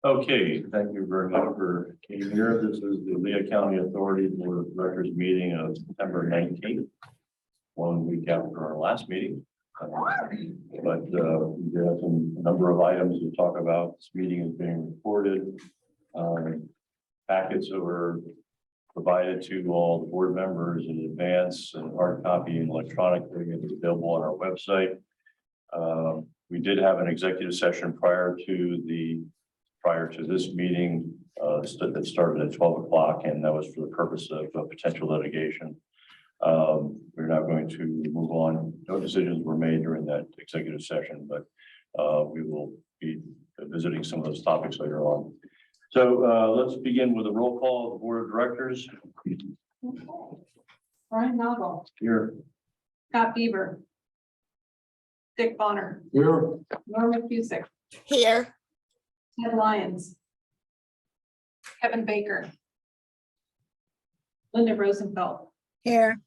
Okay, thank you very much for being here. This is the Lehigh County Authority Board of Directors meeting of September 19th, 1 week after our last meeting. But we have a number of items to talk about. This meeting is being recorded. Packets were provided to all the board members in advance, and hard copy and electronically. It's available on our website. We did have an executive session prior to this meeting that started at 12 o'clock, and that was for the purpose of potential litigation. We're now going to move on. No decisions were made during that executive session, but we will be visiting some of those topics later on. So let's begin with a roll call of the board of directors. Okay. Brian Noggle. Here. Scott Bieber. Dick Bonner. Here. Norma Cusick. Here. Ted Lyons. Kevin Baker. Linda Rosenfeld. Here.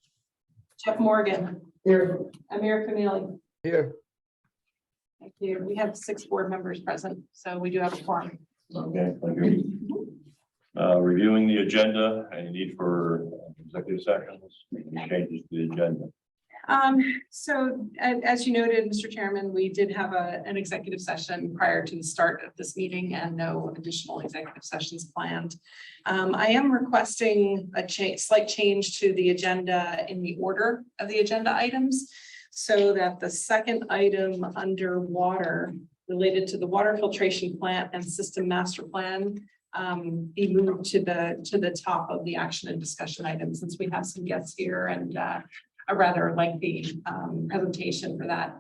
Jeff Morgan. Here. Amir Kamili. Here. Thank you. We have 6 board members present, so we do have a quorum. Okay, thank you. Reviewing the agenda, any need for executive sessions, any changes to the agenda? So as you noted, Mr. Chairman, we did have an executive session prior to the start of this meeting and no additional executive sessions planned. I am requesting a slight change to the agenda in the order of the agenda items, so that the second item under water related to the water filtration plant and system master plan be moved to the top of the action and discussion items, since we have some guests here and a rather lengthy presentation for that,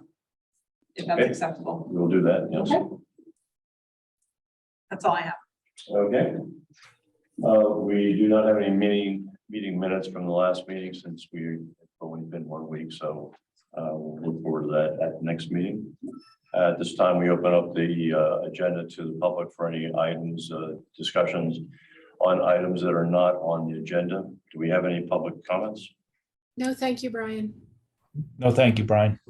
if that's Okay. acceptable. We'll do that, yes. Okay. That's all I have. Okay. We do not have any meeting minutes from the last meeting, since we've only been 1 week, so we'll look forward to that at the next meeting. At this time, we open up the agenda to the public for any items, discussions on items that are not on the agenda. Do we have any public comments? No, thank you, Brian. No, thank you, Brian.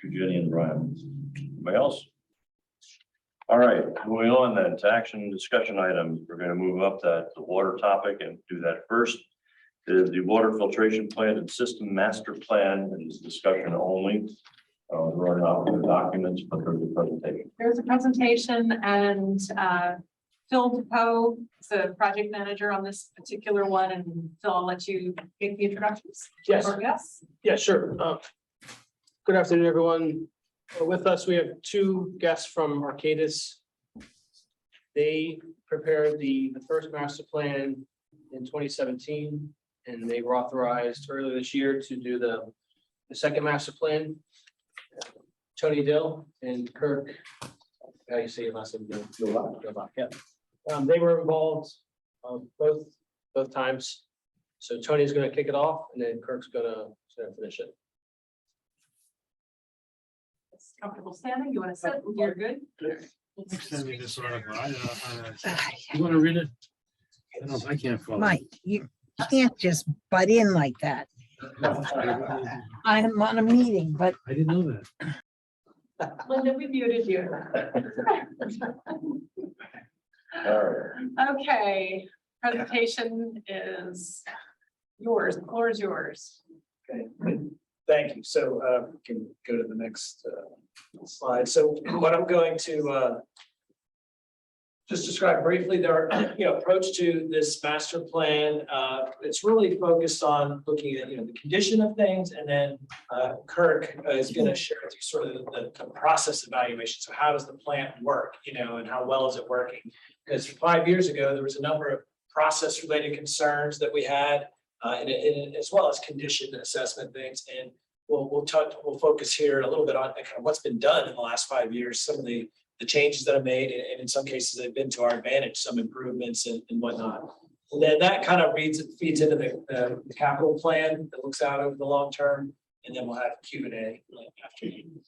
Jenny and Brian. Anybody else? All right, moving on then to action and discussion items. We're going to move up the water topic and do that first. The water filtration plant and system master plan is discussion only. There are not other documents, but there's a presentation. There's a presentation, and Phil DePoe is the project manager on this particular one, and Phil, I'll let you make the introductions. Yes. Or yes. Yeah, sure. Good afternoon, everyone. With us, we have 2 guests from Arcadis. They prepared the first master plan in 2017, and they were authorized earlier this year to do the second master plan. Tony Dill and Kirk, how you say your last name? Yeah. They were involved both times. So Tony's going to kick it off, and then Kirk's going to finish it. It's comfortable standing. You want to sit? You're good. Send me this article. You want to read it? I can't follow. Mike, you can't just butt in like that. I'm on a meeting, but I didn't know that. Linda, we muted you. All right. Okay, presentation is yours. The floor is yours. Okay, thank you. So we can go to the next slide. So what I'm going to just describe briefly their approach to this master plan. It's really focused on looking at the condition of things, and then Kirk is going to share with you sort of the process evaluation. So how does the plant work, and how well is it working? Because 5 years ago there was a number of process related concerns that we had, and as well as condition assessment things. And we'll focus here a little bit on kind of what's been done in the last 5 years, some of the changes that are made, and in some cases they've been to our advantage, some improvements and whatnot. And then that kind of feeds into the capital plan that looks out over the long term, and then we'll have Q&A after you.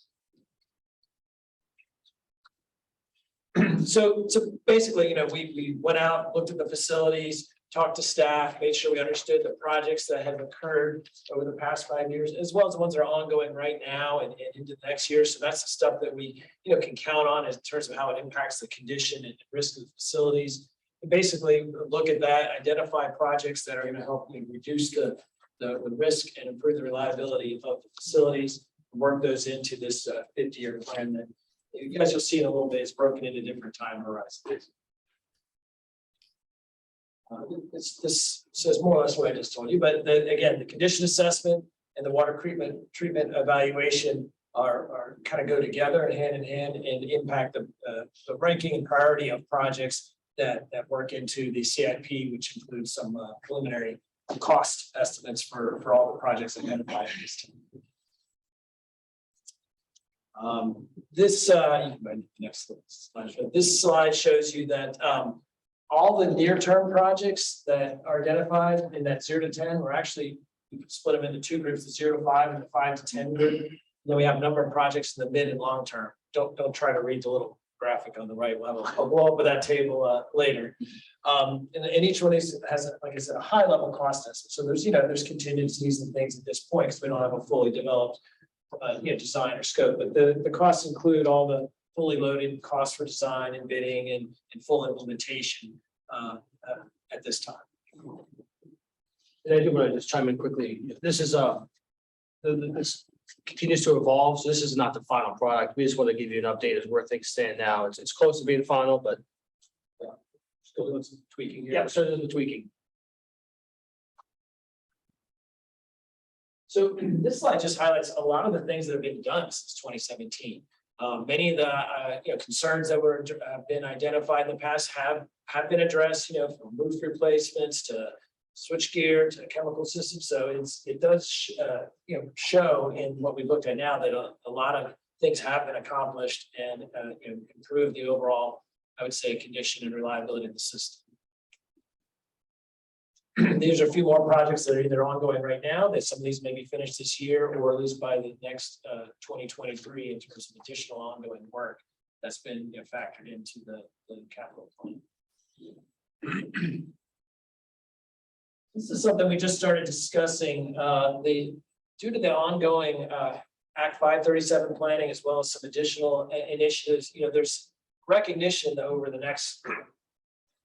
So basically, we went out, looked at the facilities, talked to staff, made sure we understood the projects that have occurred over the past 5 years, as well as the ones that are ongoing right now and into the next year. So that's the stuff that we, can count on in terms of how it impacts the condition and risk of the facilities. Basically, look at that, identify projects that are going to help reduce the risk and improve the reliability of the facilities, work those into this 50-year plan that you guys will see in a little bit. It's broken into different time horizons. This says more or less what I just told you, but again, the condition assessment and the water treatment evaluation are kind of go together and hand in hand and impact the ranking and priority of projects that work into the CIP, which includes some preliminary cost estimates for all the projects identified in this team. Next slide. This slide shows you that all the near-term projects that are identified in that 0 to 10, we're actually, we can split them into two groups, the 0 to 5 and the 5 to 10 group. Then we have a number of projects in the mid and long term. Don't try to read the little graphic on the right level. I'll go over that table later. And each one of these has, like I said, a high level cost estimate. So there's contingencies and things at this point because we don't have a fully developed design or scope. But the costs include all the fully loaded costs for design and bidding and full implementation at this time. And I do want to just chime in quickly. This is this continues to evolve. So this is not the final product. We just want to give you an update as where things stand now. It's close to being final, but still doing some tweaking here. Yeah, so there's the tweaking. So this slide just highlights a lot of the things that have been done since 2017. Many of the concerns that have been identified in the past have been addressed. From roof replacements to switchgear to chemical systems. So it does show in what we looked at now that a lot of things have been accomplished and improve the overall, I would say, condition and reliability of the system. These are a few more projects that are either ongoing right now, that some of these may be finished this year or at least by the next 2023 in terms of additional ongoing work that's been factored into the capital plan. This is something we just started discussing. Due to the ongoing Act 537 planning, as well as some additional initiatives, there's recognition that over the next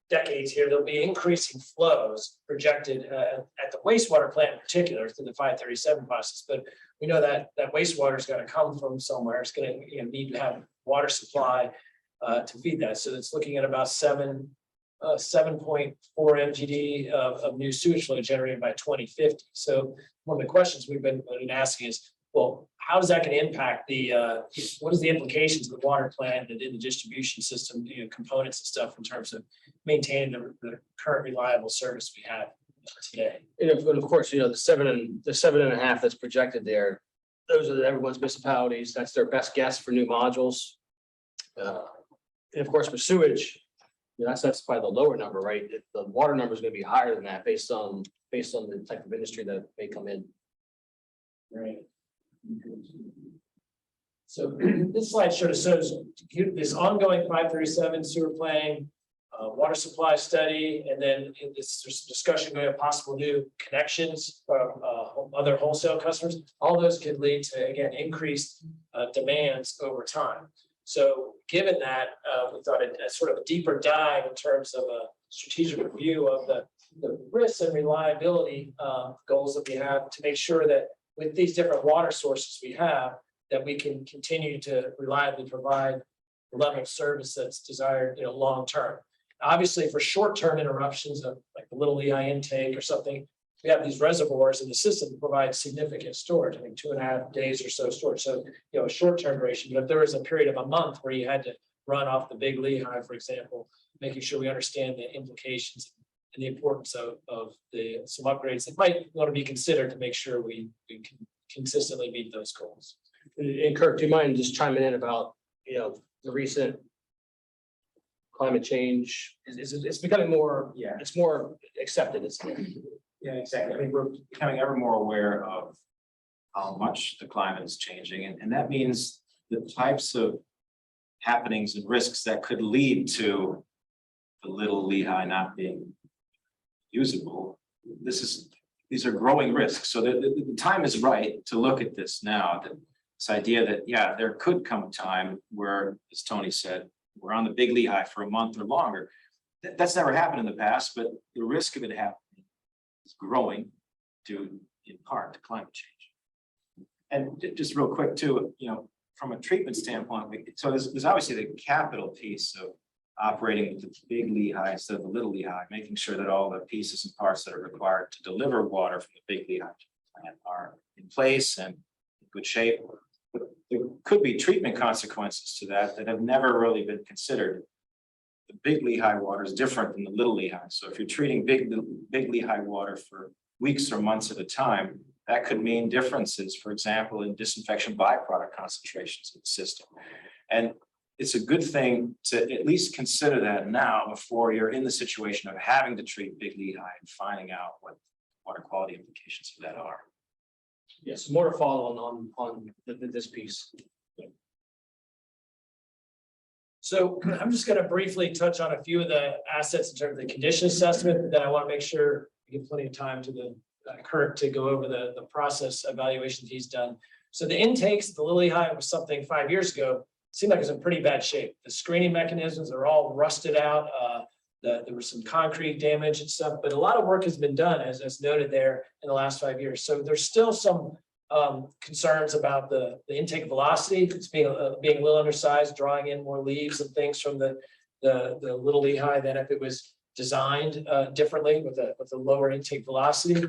decades here, there'll be increasing flows projected at the wastewater plant in particular through the 537 process. But we know that wastewater is going to come from somewhere. It's going to need to have water supply to feed that. So it's looking at about 7.4 MGD of new sewage flow generated by 2050. So one of the questions we've been asking is, well, how is that going to impact what is the implications of the water plant and in the distribution system, components and stuff in terms of maintaining the current reliable service we have today? And of course, the 7.5 that's projected there, those are everyone's municipalities. That's their best guess for new modules. And of course, for sewage, that's probably the lower number, right? The water number is going to be higher than that based on the type of industry that may come in. Right. So this slide shows this ongoing 537 sewer planning, water supply study, and then there's discussion going to possible new connections from other wholesale customers. All those could lead to, again, increased demands over time. So given that, we thought a sort of a deeper dive in terms of a strategic review of the risks and reliability goals that we have to make sure that with these different water sources we have, that we can continue to reliably provide the level of service that's desired, long term. Obviously, for short-term interruptions of like the Little Lehigh intake or something, we have these reservoirs in the system that provide significant storage. I think 2.5 days or so storage. So, a short-term duration. But if there was a period of a month where you had to run off the Big Lehigh, for example, making sure we understand the implications and the importance of some upgrades that might want to be considered to make sure we can consistently meet those goals. And Kirk, do you mind just chiming in about the recent climate change? It's becoming more, it's more accepted. Yeah, exactly. I mean, we're becoming ever more aware of how much the climate is changing, and that means the types of happenings and risks that could lead to the Little Lehigh not being usable. These are growing risks. So the time is right to look at this now. This idea that, yeah, there could come a time where, as Tony said, we're on the Big Lehigh for a month or longer. That's never happened in the past, but the risk of it happening is growing due in part to climate change. And just real quick too, from a treatment standpoint, so there's obviously the capital piece of operating with the Big Lehigh instead of the Little Lehigh, making sure that all the pieces and parts that are required to deliver water from the Big Lehigh plant are in place and in good shape. But there could be treatment consequences to that have never really been considered. The Big Lehigh water is different than the Little Lehigh. So if you're treating Big Lehigh water for weeks or months at a time, that could mean differences, for example, in disinfection byproduct concentrations in the system. And it's a good thing to at least consider that now before you're in the situation of having to treat Big Lehigh and finding out what water quality implications of that are. Yes, more to follow on this piece. So I'm just going to briefly touch on a few of the assets in terms of the condition assessment, but then I want to make sure we give plenty of time to the Kurt to go over the process evaluations he's done. So the intakes at the Lily High was something 5 years ago, seemed like it was in pretty bad shape. The screening mechanisms are all rusted out. There was some concrete damage and stuff, but a lot of work has been done, as noted there, in the last 5 years. So there's still some concerns about the intake velocity. It's being a little undersized, drawing in more leaves and things from the Little Lehigh than if it was designed differently with a lower intake velocity.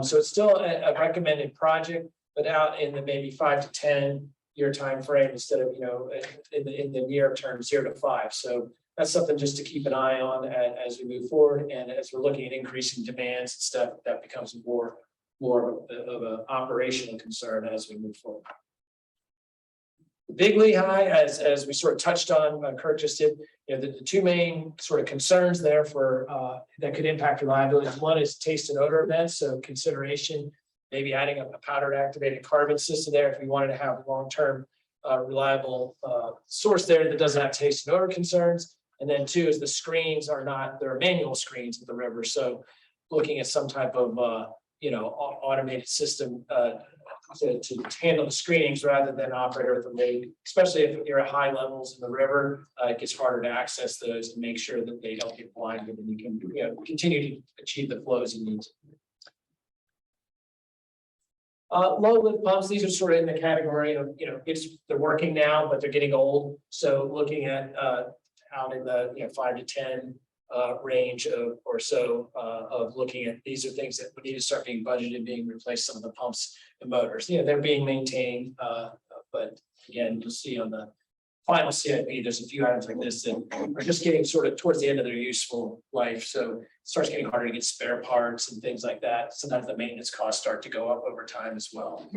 So it's still a recommended project, but out in the maybe 5 to 10 year time frame instead of in the near term 0 to 5. So that's something just to keep an eye on as we move forward, and as we're looking at increasing demands and stuff, that becomes more of an operational concern as we move forward. The Big Lehigh, as we sort of touched on, Kurt just did, the two main sort of concerns there for that could impact reliability. One is taste and odor events, so consideration, maybe adding a powdered activated carbon system there if we wanted to have long-term reliable source there that doesn't have taste and odor concerns. And then two is the screens are not, they're manual screens at the river. So looking at some type of automated system to handle the screenings rather than operate with a rig, especially if you're at high levels in the river, it gets harder to access those and make sure that they don't get blinded and you can continue to achieve the flows you need. Low lift pumps, these are sort of in the category of, they're working now, but they're getting old. So looking at out in the 5 to 10 range of looking at, these are things that need to start being budgeted, being replaced, some of the pumps and motors. They're being maintained, but again, you'll see on the final CIP, there's a few items like this that are just getting sort of towards the end of their useful life. So it starts getting harder to get spare parts and things like that. Sometimes the maintenance costs start to go up over time as well.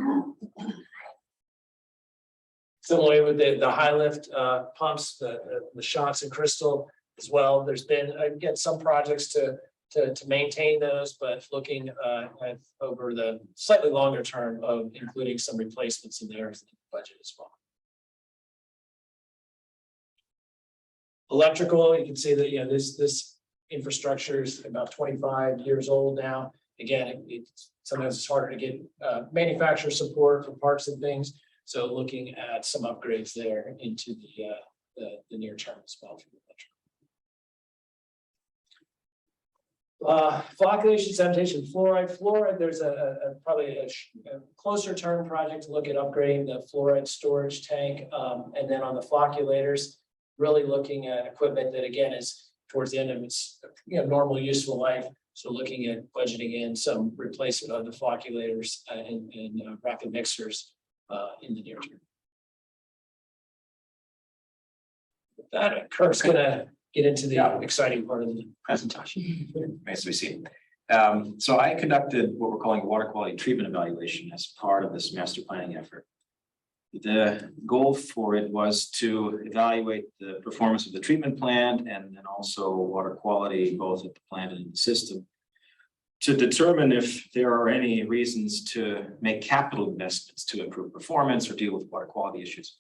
Similarly with the high lift pumps, the shots and crystal as well. There's been, again, some projects to maintain those, but looking at over the slightly longer term of including some replacements in there in the budget as well. Electrical, you can see that this infrastructure is about 25 years old now. Again, sometimes it's harder to get manufacturer support for parts and things. So looking at some upgrades there into the near term as well for electrical. Flocculation, sanitation, fluoride. Fluoride, there's probably a closer term project to look at upgrading the fluoride storage tank. And then on the flocculators, really looking at equipment that again is towards the end of its normal useful life. So looking at budgeting in some replacement of the flocculators and rapid mixers in the near term. With that, Kurt's gonna get into the exciting part of the presentation. Nice to see you. So I conducted what we're calling a water quality treatment evaluation as part of this master planning effort. The goal for it was to evaluate the performance of the treatment plant and also water quality, both at the plant and in the system, to determine if there are any reasons to make capital investments to improve performance or deal with water quality issues.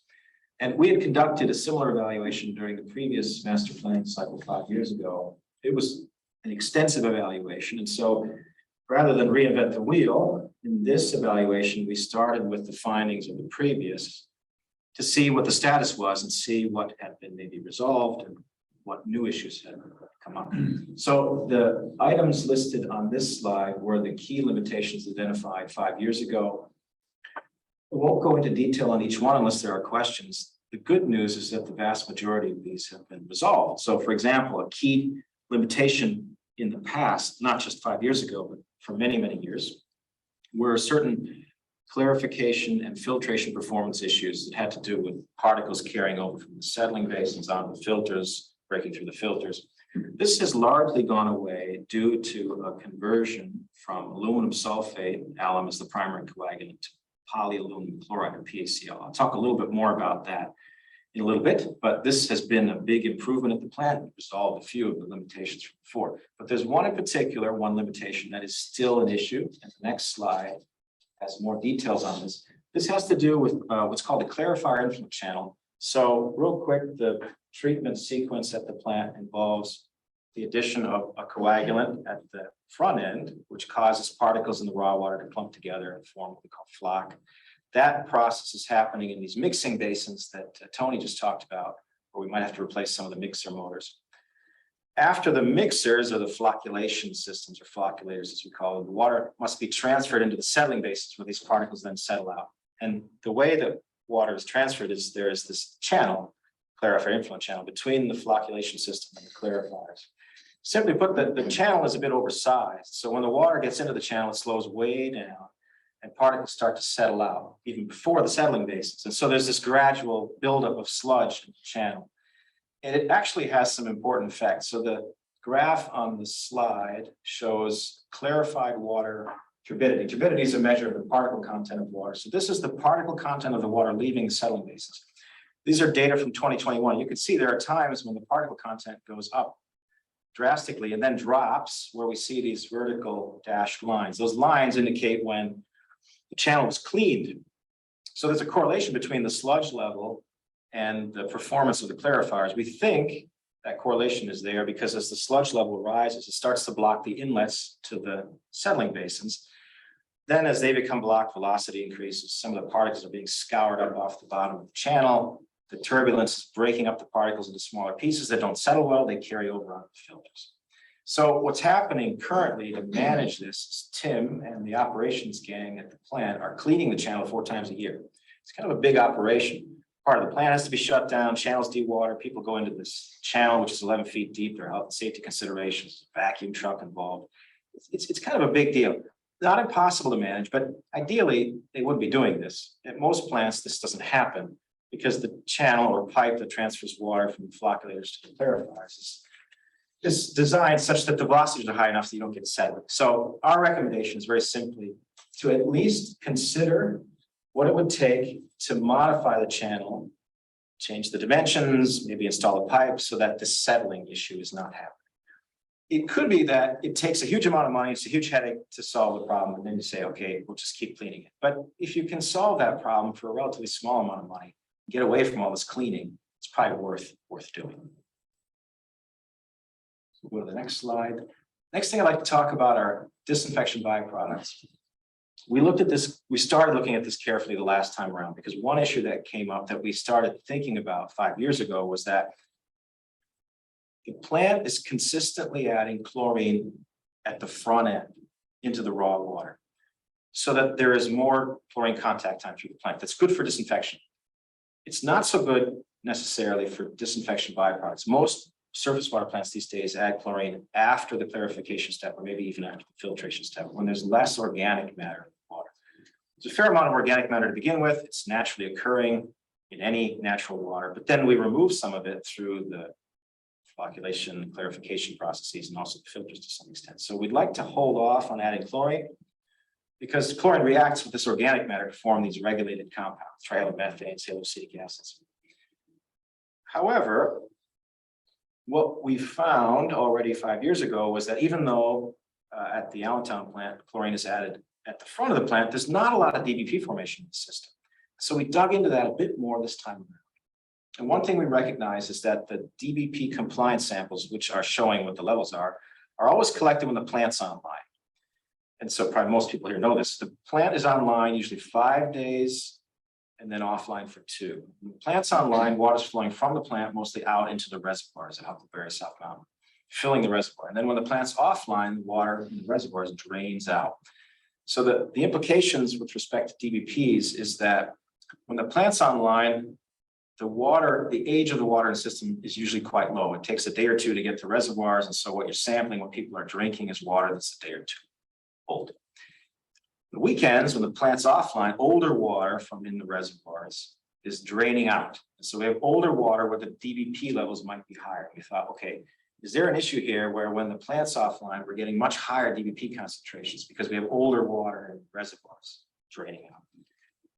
And we had conducted a similar evaluation during the previous master planning cycle 5 years ago. It was an extensive evaluation. And so rather than reinvent the wheel, in this evaluation, we started with the findings of the previous to see what the status was and see what had been maybe resolved and what new issues had come up. So the items listed on this slide were the key limitations identified 5 years ago. We won't go into detail on each one unless there are questions. The good news is that the vast majority of these have been resolved. So for example, a key limitation in the past, not just 5 years ago, but for many, many years, were certain clarification and filtration performance issues that had to do with particles carrying over from the settling basins onto the filters, breaking through the filters. This has largely gone away due to a conversion from aluminum sulfate, alum as the primary coagulant, to polyaluminum chloride or PaCl. I'll talk a little bit more about that in a little bit, but this has been a big improvement at the plant. It resolved a few of the limitations from before. But there's one in particular, one limitation that is still an issue. And the next slide has more details on this. This has to do with what's called a clarifier influent channel. So real quick, the treatment sequence at the plant involves the addition of a coagulant at the front end, which causes particles in the raw water to clump together and form what we call floc. That process is happening in these mixing basins that Tony just talked about, where we might have to replace some of the mixer motors. After the mixers, or the flocculation systems, or flocculators as we call them, the water must be transferred into the settling basins where these particles then settle out. And the way that water is transferred is there is this channel, clarifier influent channel, between the flocculation system and the clarifiers. Simply put, the channel is a bit oversized. So when the water gets into the channel, it slows way down and particles start to settle out even before the settling basins. And so there's this gradual buildup of sludge in the channel. And it actually has some important effects. So the graph on the slide shows clarified water turbidity. Turbidity is a measure of the particle content of water. So this is the particle content of the water leaving the settling basins. These are data from 2021. You can see there are times when the particle content goes up drastically and then drops, where we see these vertical dashed lines. Those lines indicate when the channel was cleaned. So there's a correlation between the sludge level and the performance of the clarifiers. We think that correlation is there because as the sludge level rises, it starts to block the inlets to the settling basins. Then as they become blocked, velocity increases. Some of the particles are being scoured up off the bottom of the channel. The turbulence is breaking up the particles into smaller pieces that don't settle well. They carry over onto the filters. So what's happening currently to manage this is Tim and the operations gang at the plant are cleaning the channel 4 times a year. It's kind of a big operation. Part of the plant has to be shut down, channels dewater, people go into this channel, which is 11 feet deep. There are health and safety considerations, vacuum truck involved. It's kind of a big deal. Not impossible to manage, but ideally they wouldn't be doing this. At most plants, this doesn't happen because the channel or pipe that transfers water from the flocculators to the clarifiers is designed such that the velocities are high enough so you don't get settling. So our recommendation is very simply to at least consider what it would take to modify the channel, change the dimensions, maybe install a pipe so that this settling issue is not happening. It could be that it takes a huge amount of money, it's a huge headache to solve the problem, and then you say, okay, we'll just keep cleaning it. But if you can solve that problem for a relatively small amount of money, get away from all this cleaning, it's probably worth doing. So go to the next slide. Next thing I'd like to talk about are disinfection byproducts. We looked at this, we started looking at this carefully the last time around because one issue that came up that we started thinking about 5 years ago was that the plant is consistently adding chlorine at the front end into the raw water so that there is more chlorine contact time through the plant. That's good for disinfection. It's not so good necessarily for disinfection byproducts. Most surface water plants these days add chlorine after the clarification step or maybe even after the filtration step when there's less organic matter in the water. There's a fair amount of organic matter to begin with. It's naturally occurring in any natural water, but then we remove some of it through the flocculation, clarification processes, and also the filters to some extent. So we'd like to hold off on adding chlorine because chlorine reacts with this organic matter to form these regulated compounds, trihalomethanes, salicylic acids. However, what we found already 5 years ago was that even though at the Allentown plant, chlorine is added at the front of the plant, there's not a lot of DBP formation in the system. So we dug into that a bit more this time around. And one thing we recognize is that the DBP compliance samples, which are showing what the levels are are always collected when the plant's online. And so probably most people here know this. The plant is online usually 5 days and then offline for 2. When the plant's online, water's flowing from the plant mostly out into the reservoirs at Huckleberry South Mountain, filling the reservoir. And then when the plant's offline, the water in the reservoirs drains out. So the implications with respect to DBPs is that when the plant's online, the age of the water in the system is usually quite low. It takes a day or 2 to get to reservoirs. And so what you're sampling, what people are drinking is water that's a day or 2 old. The weekends, when the plant's offline, older water from in the reservoirs is draining out. And so we have older water where the DBP levels might be higher. We thought, okay, is there an issue here where when the plant's offline, we're getting much higher DBP concentrations because we have older water in reservoirs draining out?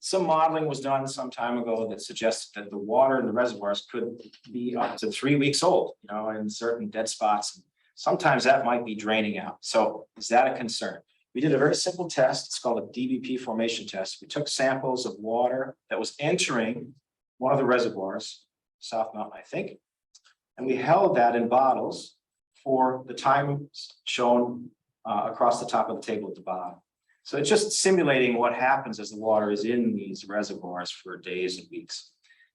Some modeling was done some time ago that suggested that the water in the reservoirs could be up to 3 weeks old, in certain dead spots. Sometimes that might be draining out. So is that a concern? We did a very simple test. It's called a DBP formation test. We took samples of water that was entering one of the reservoirs, South Mountain, I think, and we held that in bottles for the time shown across the top of the table at the bottom. So it's just simulating what happens as the water is in these reservoirs for days and weeks.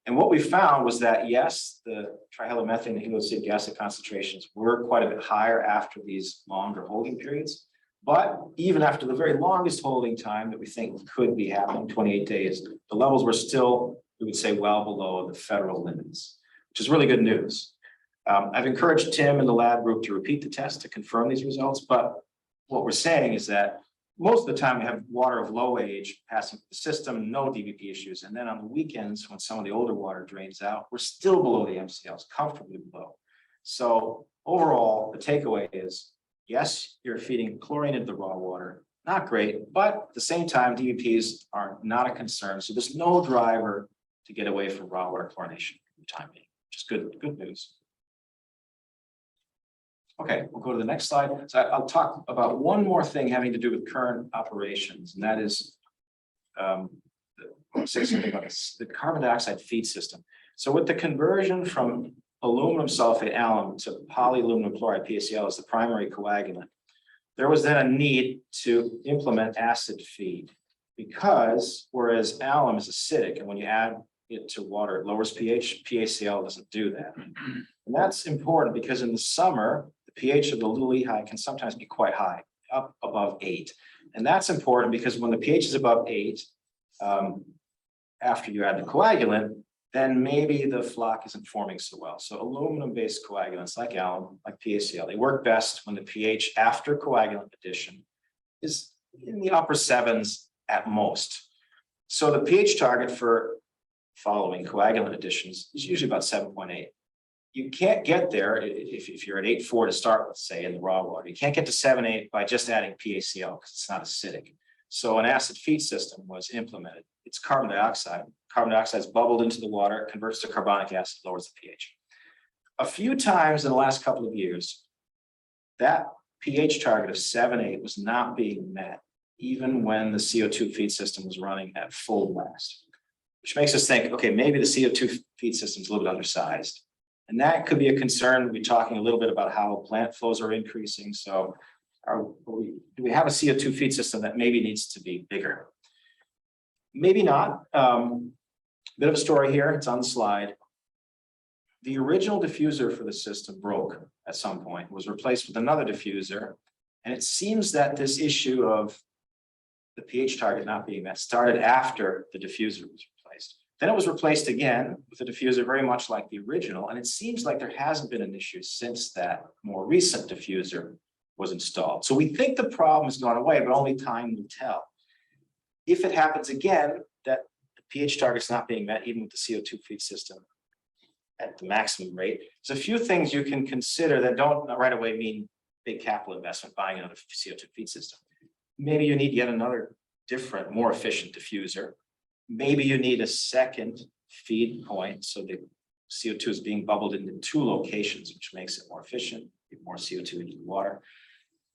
And what we found was that, yes, the trihalomethanes and heliosidic acid concentrations were quite a bit higher after these longer holding periods. But even after the very longest holding time that we think could be happening, 28 days, the levels were still, we would say, well below the federal limits, which is really good news. I've encouraged Tim and the lab group to repeat the test to confirm these results. But what we're saying is that most of the time we have water of low age passing through the system, no DBP issues. And then on the weekends, when some of the older water drains out, we're still below the MCLs, comfortably below. So overall, the takeaway is, yes, you're feeding chlorine into the raw water. Not great, but at the same time, DBPs are not a concern. So there's no driver to get away from raw water chlorination for the time being, which is good news. Okay, we'll go to the next slide. So I'll talk about one more thing having to do with current operations, and that is the carbon dioxide feed system. So with the conversion from aluminum sulfate alum to polyaluminum chloride PACL as the primary coagulant, there was then a need to implement acid feed because whereas alum is acidic, and when you add it to water, it lowers pH, PACL doesn't do that. And that's important because in the summer, the pH of the Lehigh can sometimes be quite high, up above 8. And that's important because when the pH is above 8, after you add the coagulant, then maybe the flock isn't forming so well. So aluminum-based coagulants like alum, like PACL, they work best when the pH after coagulant addition is in the upper 7s at most. So the pH target for following coagulant additions is usually about 7.8. You can't get there if you're at 8.4 to start with, say, in the raw water. You can't get to 7.8 by just adding PACL because it's not acidic. So an acid feed system was implemented. It's carbon dioxide. Carbon dioxide is bubbled into the water, it converts to carbonic acid, lowers the pH. A few times in the last couple of years, that pH target of 7.8 was not being met, even when the CO2 feed system was running at full blast, which makes us think, okay, maybe the CO2 feed system is a little bit undersized. And that could be a concern. We'll be talking a little bit about how plant flows are increasing. So do we have a CO2 feed system that maybe needs to be bigger? Maybe not. Bit of a story here. It's on the slide. The original diffuser for the system broke at some point, was replaced with another diffuser. And it seems that this issue of the pH target not being met started after the diffuser was replaced. Then it was replaced again with a diffuser very much like the original. And it seems like there hasn't been an issue since that more recent diffuser was installed. So we think the problem has gone away, but only time will tell. If it happens again, that the pH target is not being met, even with the CO2 feed system at the maximum rate, there's a few things you can consider that don't right away mean big capital investment, buying another CO2 feed system. Maybe you need yet another different, more efficient diffuser. Maybe you need a second feed point, so the CO2 is being bubbled into 2 locations, which makes it more efficient, get more CO2 into the water.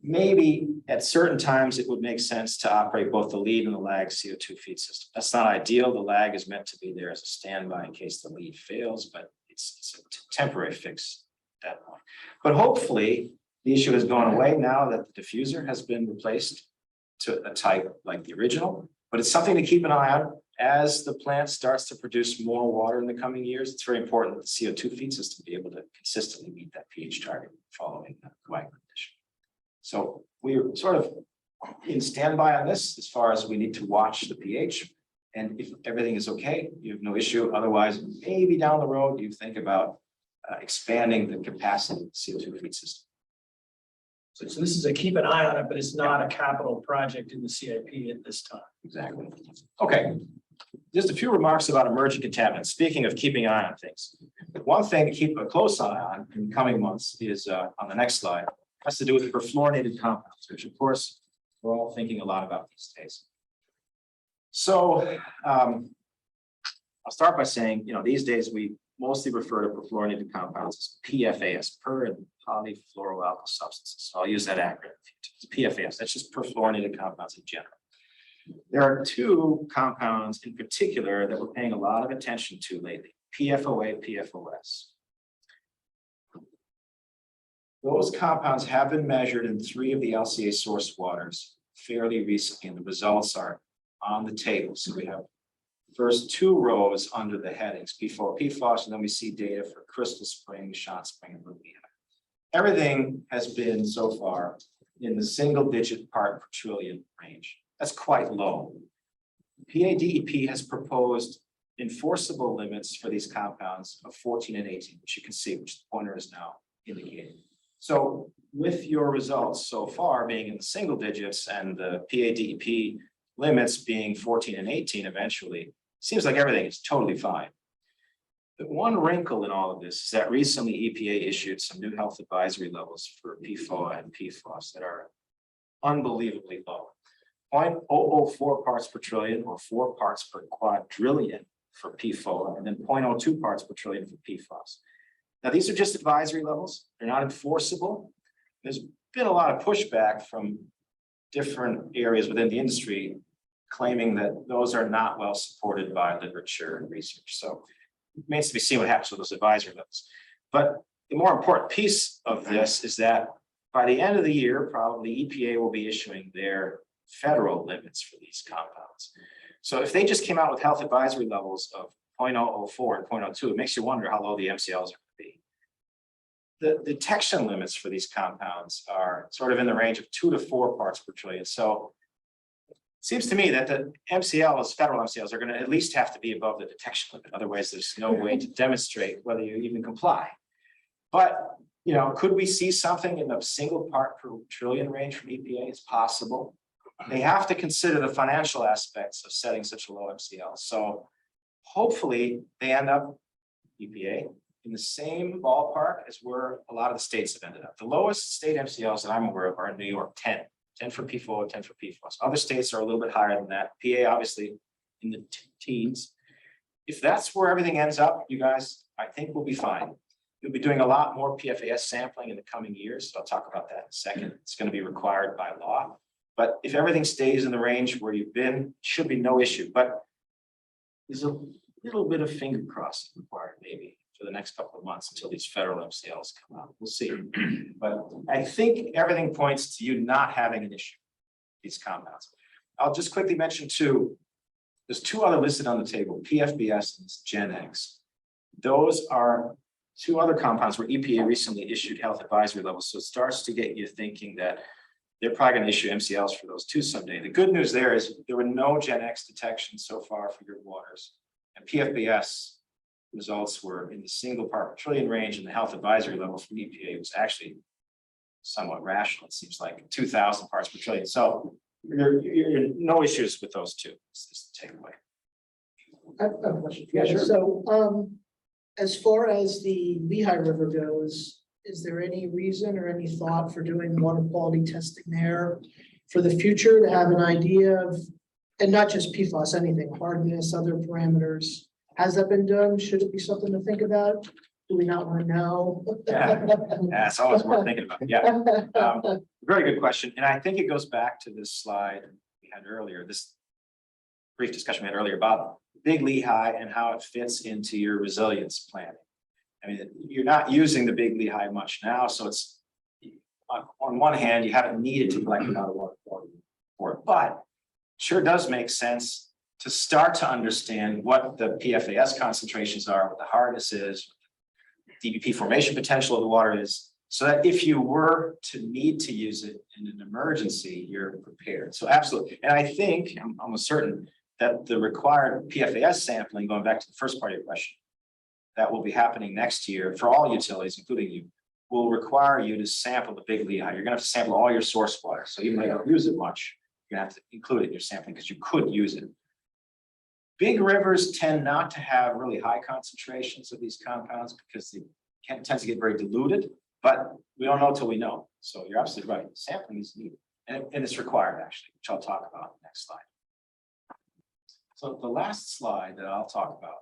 Maybe at certain times it would make sense to operate both the lead and the lag CO2 feed system. That's not ideal. The lag is meant to be there as a standby in case the lead fails, but it's a temporary fix at that point. But hopefully, The issue has gone away now that the diffuser has been replaced to a type like the original, but it's something to keep an eye on. As the plant starts to produce more water in the coming years, it's very important that the CO2 feed system be able to consistently meet that pH target following the coagulant addition. So we're sort of in standby on this as far as we need to watch the pH. And if everything is okay, you have no issue. Otherwise, maybe down the road, you think about expanding the capacity of the CO2 feed system. So this is a keep an eye on it, but it's not a capital project in the CIP at this time. Exactly. Okay. Just a few remarks about emerging contaminants. Speaking of keeping an eye on things, one thing to keep a close eye on in the coming months is on the next slide, has to do with perfluorinated compounds, which of course we're all thinking a lot about these days. So I'll start by saying, these days we mostly refer to perfluorinated compounds as PFAS, per and polyfluoroalkyl substances. So I'll use that acronym. It's PFAS. That's just perfluorinated compounds in general. There are two compounds in particular that we're paying a lot of attention to lately: PFOA, PFOS. Those compounds have been measured in 3 of the LCA source waters fairly recently, and the results are on the table. So we have first 2 rows under the headings, PFOA, PFOS, and then we see data for Crystal Spring, Shot Spring, and Lehigh. Everything has been so far in the single-digit part per trillion range. That's quite low. PADEP has proposed enforceable limits for these compounds of 14 and 18, which you can see, which the pointer is now indicating. So with your results so far being in the single digits and the PADEP limits being 14 and 18 eventually, seems like everything is totally fine. The one wrinkle in all of this is that recently EPA issued some new health advisory levels for PFOA and PFOS that are unbelievably low. 0.004 parts per trillion or 4 parts per quadrillion for PFOA, and then 0.02 parts per trillion for PFOS. Now, these are just advisory levels. They're not enforceable. There's been a lot of pushback from different areas within the industry claiming that those are not well supported by literature and research. So it remains to be seen what happens with those advisory levels. But the more important piece of this is that by the end of the year, probably EPA will be issuing their federal limits for these compounds. So if they just came out with health advisory levels of 0.004 and 0.02, it makes you wonder how low the MCLs are going to be. The detection limits for these compounds are sort of in the range of 2 to 4 parts per trillion. So it seems to me that the MCLs, federal MCLs, are going to at least have to be above the detection limit. Otherwise, there's no way to demonstrate whether you even comply. But, could we see something in the single part per trillion range from EPA? It's possible. They have to consider the financial aspects of setting such a low MCL. So hopefully they end up, EPA, in the same ballpark as where a lot of the states have ended up. The lowest state MCLs that I'm aware of are in New York, 10 for PFOA, 10 for PFOS. Other states are a little bit higher than that. PA obviously in the teens. If that's where everything ends up, you guys, I think we'll be fine. You'll be doing a lot more PFAS sampling in the coming years. So I'll talk about that in a second. It's going to be required by law. But if everything stays in the range where you've been, should be no issue. But there's a little bit of finger crossing required maybe for the next couple of months until these federal MCLs come out. We'll see. But I think everything points to you not having an issue with these compounds. I'll just quickly mention there's 2 other listed on the table, PFBS and Gen X. Those are 2 other compounds where EPA recently issued health advisory levels. So it starts to get you thinking that they're probably going to issue MCLs for those 2 someday. The good news there is there were no Gen X detections so far for your waters. And PFBS results were in the single part per trillion range, and the health advisory level from EPA was actually somewhat rational. It seems like 2,000 parts per trillion. So you're no issues with those 2. This is the takeaway. I have a question. Yeah, sure. So, as far as the Lehigh River goes, is there any reason or any thought for doing water quality testing there for the future to have an idea of, and not just PFAS, anything, hardness, other parameters? Has that been done? Should it be something to think about? Do we not want to know? Yeah, it's always worth thinking about. Yeah, very good question. And I think it goes back to this slide we had earlier, this brief discussion we had earlier about Big Lehigh and how it fits into your resilience planning. I mean, you're not using the Big Lehigh much now, so it's on one hand, you haven't needed to collect a lot of water quality for it, but sure does make sense to start to understand what the PFAS concentrations are, what the hardness is, DBP formation potential of the water is, so that if you were to need to use it in an emergency, you're prepared. So absolutely. And I think, I'm almost certain that the required PFAS sampling, going back to the first part of your question, that will be happening next year for all utilities, including you, will require you to sample the Big Lehigh. You're gonna have to sample all your source water. So even though you don't use it much, you're gonna have to include it in your sampling because you could use it. Big rivers tend not to have really high concentrations of these compounds because they tend to get very diluted, but we don't know until we know. So you're absolutely right. Sampling is needed and it's required actually, which I'll talk about in the next slide. So the last slide that I'll talk about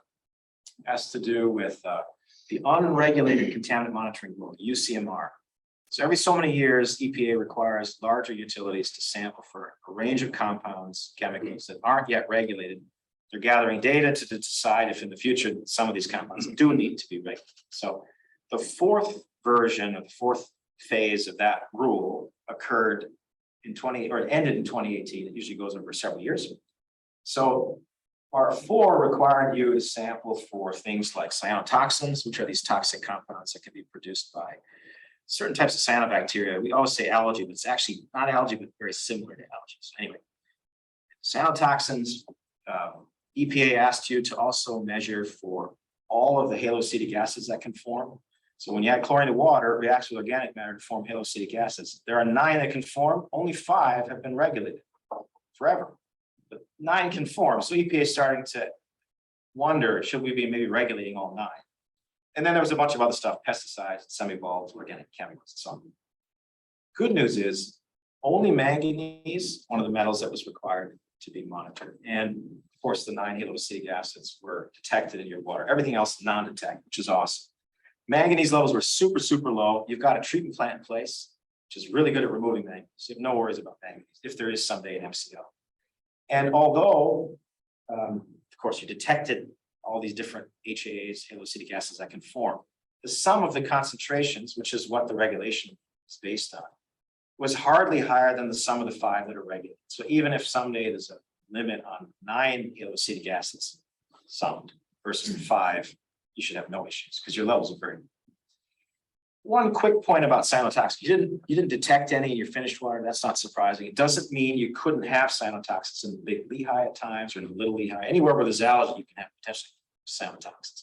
has to do with the unregulated contaminant monitoring rule, UCMR. So every so many years, EPA requires larger utilities to sample for a range of compounds, chemicals that aren't yet regulated. They're gathering data to decide if in the future some of these compounds do need to be regulated. So the fourth version of the fourth phase of that rule occurred in ended in 2018. It usually goes over several years. So Part 4 required you to sample for things like cyanotoxins, which are these toxic compounds that can be produced by certain types of cyanobacteria. We always say algae, but it's actually not algae, but very similar to algae. So anyway, cyanotoxins, EPA asked you to also measure for all of the haloacetic acids that can form. So when you add chlorine to water, it reacts with organic matter to form haloacetic acids. There are 9 that can form, only 5 have been regulated forever. But 9 can form. So EPA is starting to wonder, should we be maybe regulating all 9? And then there was a bunch of other stuff, pesticides, semi-evolved organic chemicals, and so on. Good news is only manganese, one of the metals that was required to be monitored. And of course, the 9 haloacetic acids were detected in your water. Everything else non-detect, which is awesome. Manganese levels were super, super low. You've got a treatment plant in place, which is really good at removing manganese. So you have no worries about manganese if there is someday an MCL. And although, of course, you detected all these different HAAs, haloacetic acids that can form, the sum of the concentrations, which is what the regulation is based on, was hardly higher than the sum of the 5 that are regulated. So even if someday there's a limit on 9 haloacetic acids summed versus 5, you should have no issues because your levels are very good. One quick point about cyanotoxins. You didn't detect any in your finished water. That's not surprising. It doesn't mean you couldn't have cyanotoxins in the Big Lehigh at times or in the Little Lehigh. Anywhere where there's algae, you can have potentially cyanotoxins.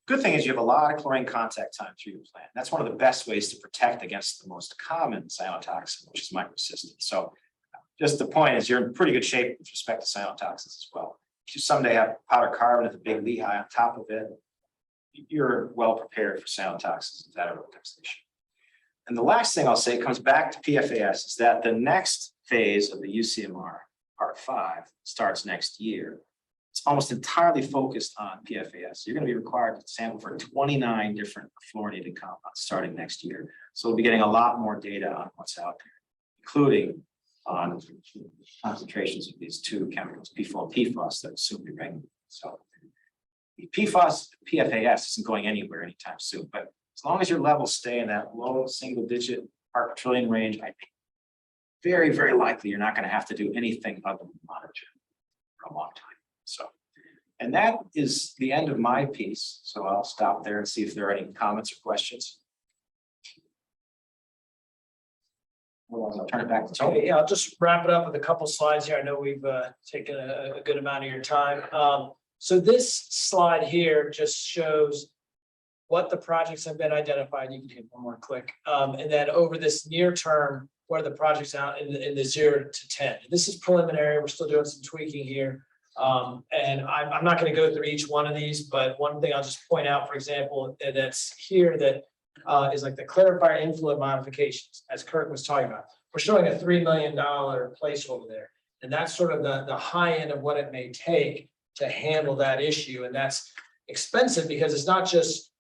Good thing is you have a lot of chlorine contact time through your plant. That's one of the best ways to protect against the most common cyanotoxin, which is microcystin. So just the point is you're in pretty good shape with respect to cyanotoxins as well. If you someday have powder carbon at the Big Lehigh on top of it, you're well prepared for cyanotoxins if that ever becomes an issue. And the last thing I'll say comes back to PFAS is that the next phase of the UCMR, part 5, starts next year. It's almost entirely focused on PFAS. You're going to be required to sample for 29 different fluorinated compounds starting next year. So we'll be getting a lot more data on what's out there, including on concentrations of these 2 chemicals, PFOA and PFOS, that will soon be regulated. So PFAS isn't going anywhere anytime soon, but as long as your levels stay in that low single-digit part per trillion range, I think very, very likely you're not going to have to do anything other than monitor for a long time. So, and that is the end of my piece. So I'll stop there and see if there are any comments or questions. Otherwise, I'll turn it back to Tony. Okay, yeah, I'll just wrap it up with a couple slides here. I know we've taken a good amount of your time. So this slide here just shows what the projects have been identified. You can hit one more click. And then over this near term, what are the projects out in the 0 to 10? This is preliminary. We're still doing some tweaking here. And I'm not going to go through each one of these, but one thing I'll just point out, for example, that's here that is like the clarifier influent modifications, as Kurt was talking about. We're showing a $3 million placeholder there. And that's sort of the high end of what it may take to handle that issue. And that's expensive because it's not just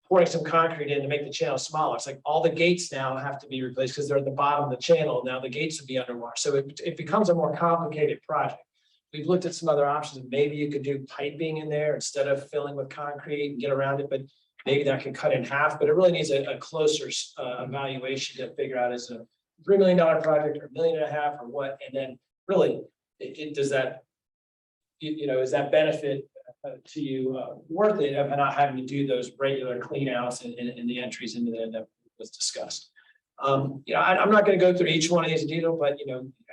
pouring some concrete in to make the channel smaller. It's like all the gates now have to be replaced because they're at the bottom of the channel. Now the gates would be underwater. So it becomes a more complicated project. We've looked at some other options. Maybe you could do piping in there instead of filling with concrete and get around it. But maybe that can cut in half, but it really needs a closer evaluation to figure out is a $3 million project or $1.5 million or what, and then really, does that, is that benefit to you worth it of not having to do those regular clean outs and the entries into that was discussed. I'm not going to go through each one of these in detail, but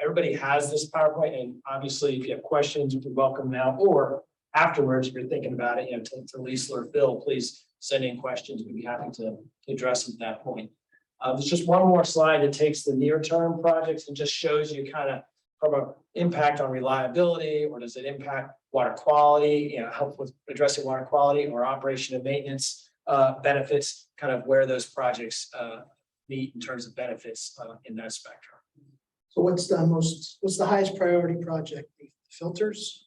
everybody has this PowerPoint, and obviously if you have questions, you're welcome now or afterwards if you're thinking about it, to Lisa or Phil, please send in questions. We'd be happy to address them at that point. There's just one more slide that takes the near-term projects and just shows you kind of from an impact on reliability, or does it impact water quality, help with addressing water quality or operation and maintenance benefits, kind of where those projects meet in terms of benefits in that spectrum. So what's the highest priority project? The filters?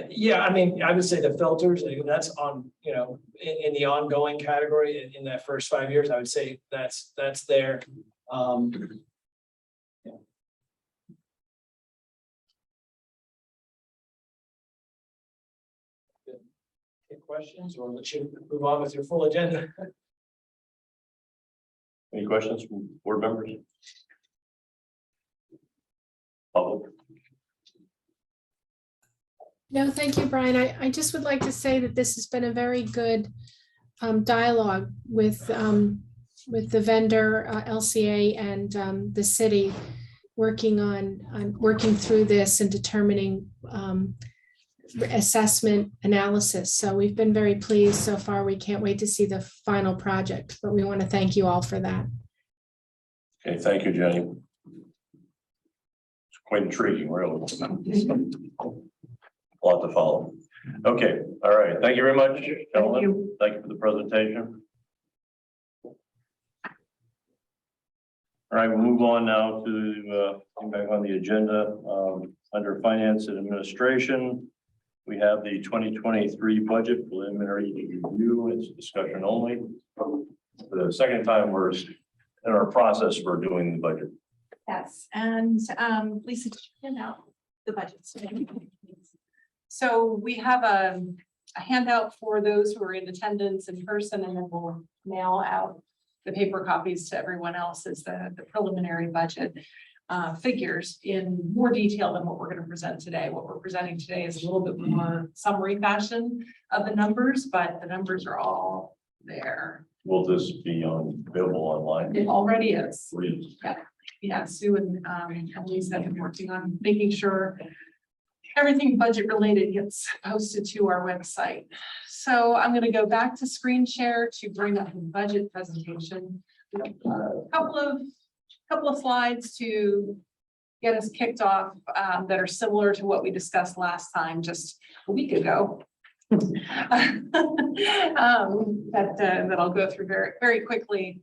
Yeah, I would say the filters, that's on, in the ongoing category in that first 5 years, I would say that's there. Yeah. Any questions, or let you move on with your full agenda? Any questions from board members? Public? No, thank you, Brian. I just would like to say that this has been a very good dialogue with the vendor, LCA, and the city, working through this and determining assessment analysis. So we've been very pleased so far. We can't wait to see the final project, but we want to thank you all for that. Okay, thank you, Jenny. It's quite intriguing, really. A lot to follow. Okay, all right. Thank you very much, gentlemen. Thank you for the presentation. All right, we'll move on now to back on the agenda. Under Finance and Administration, we have the 2023 budget preliminary review. It's discussion only. For the second time we're in our process for doing the budget. Yes, and Lisa, did you hand out the budgets? So we have a handout for those who are in attendance in person, and then we'll mail out the paper copies to everyone else as the preliminary budget figures in more detail than what we're going to present today. What we're presenting today is a little bit more summary fashion of the numbers, but the numbers are all there. Will this be available online? It already is. Please. Yeah, Sue and Lisa have been working on making sure everything budget related gets posted to our website. So I'm going to go back to screen share to bring up the budget presentation. A couple of slides to get us kicked off that are similar to what we discussed last time just a week ago. That I'll go through very, very quickly.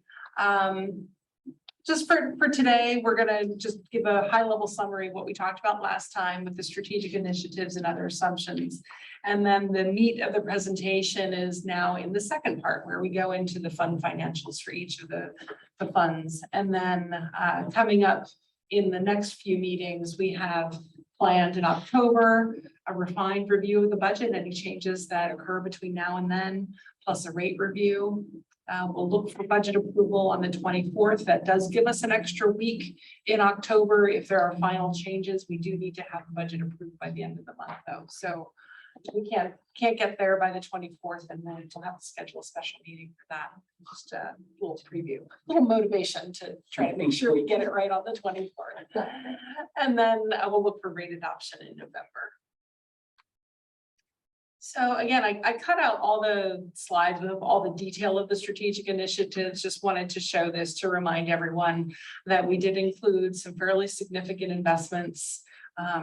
Just for today, we're going to just give a high level summary of what we talked about last time with the strategic initiatives and other assumptions. And then the meat of the presentation is now in the second part where we go into the fund financials for each of the funds. And then coming up in the next few meetings, we have planned in October a refined review of the budget, any changes that occur between now and then, plus a rate review. We'll look for budget approval on the 24th. That does give us an extra week in October. If there are final changes, we do need to have the budget approved by the end of the month, though. So we can't get there by the 24th, and then we'll have to schedule a special meeting for that. Just a little preview, a little motivation to try to make sure we get it right on the 24th. And then we'll look for rate adoption in November. So again, I cut out all the slides with all the detail of the strategic initiatives. Just wanted to show this to remind everyone that we did include some fairly significant investments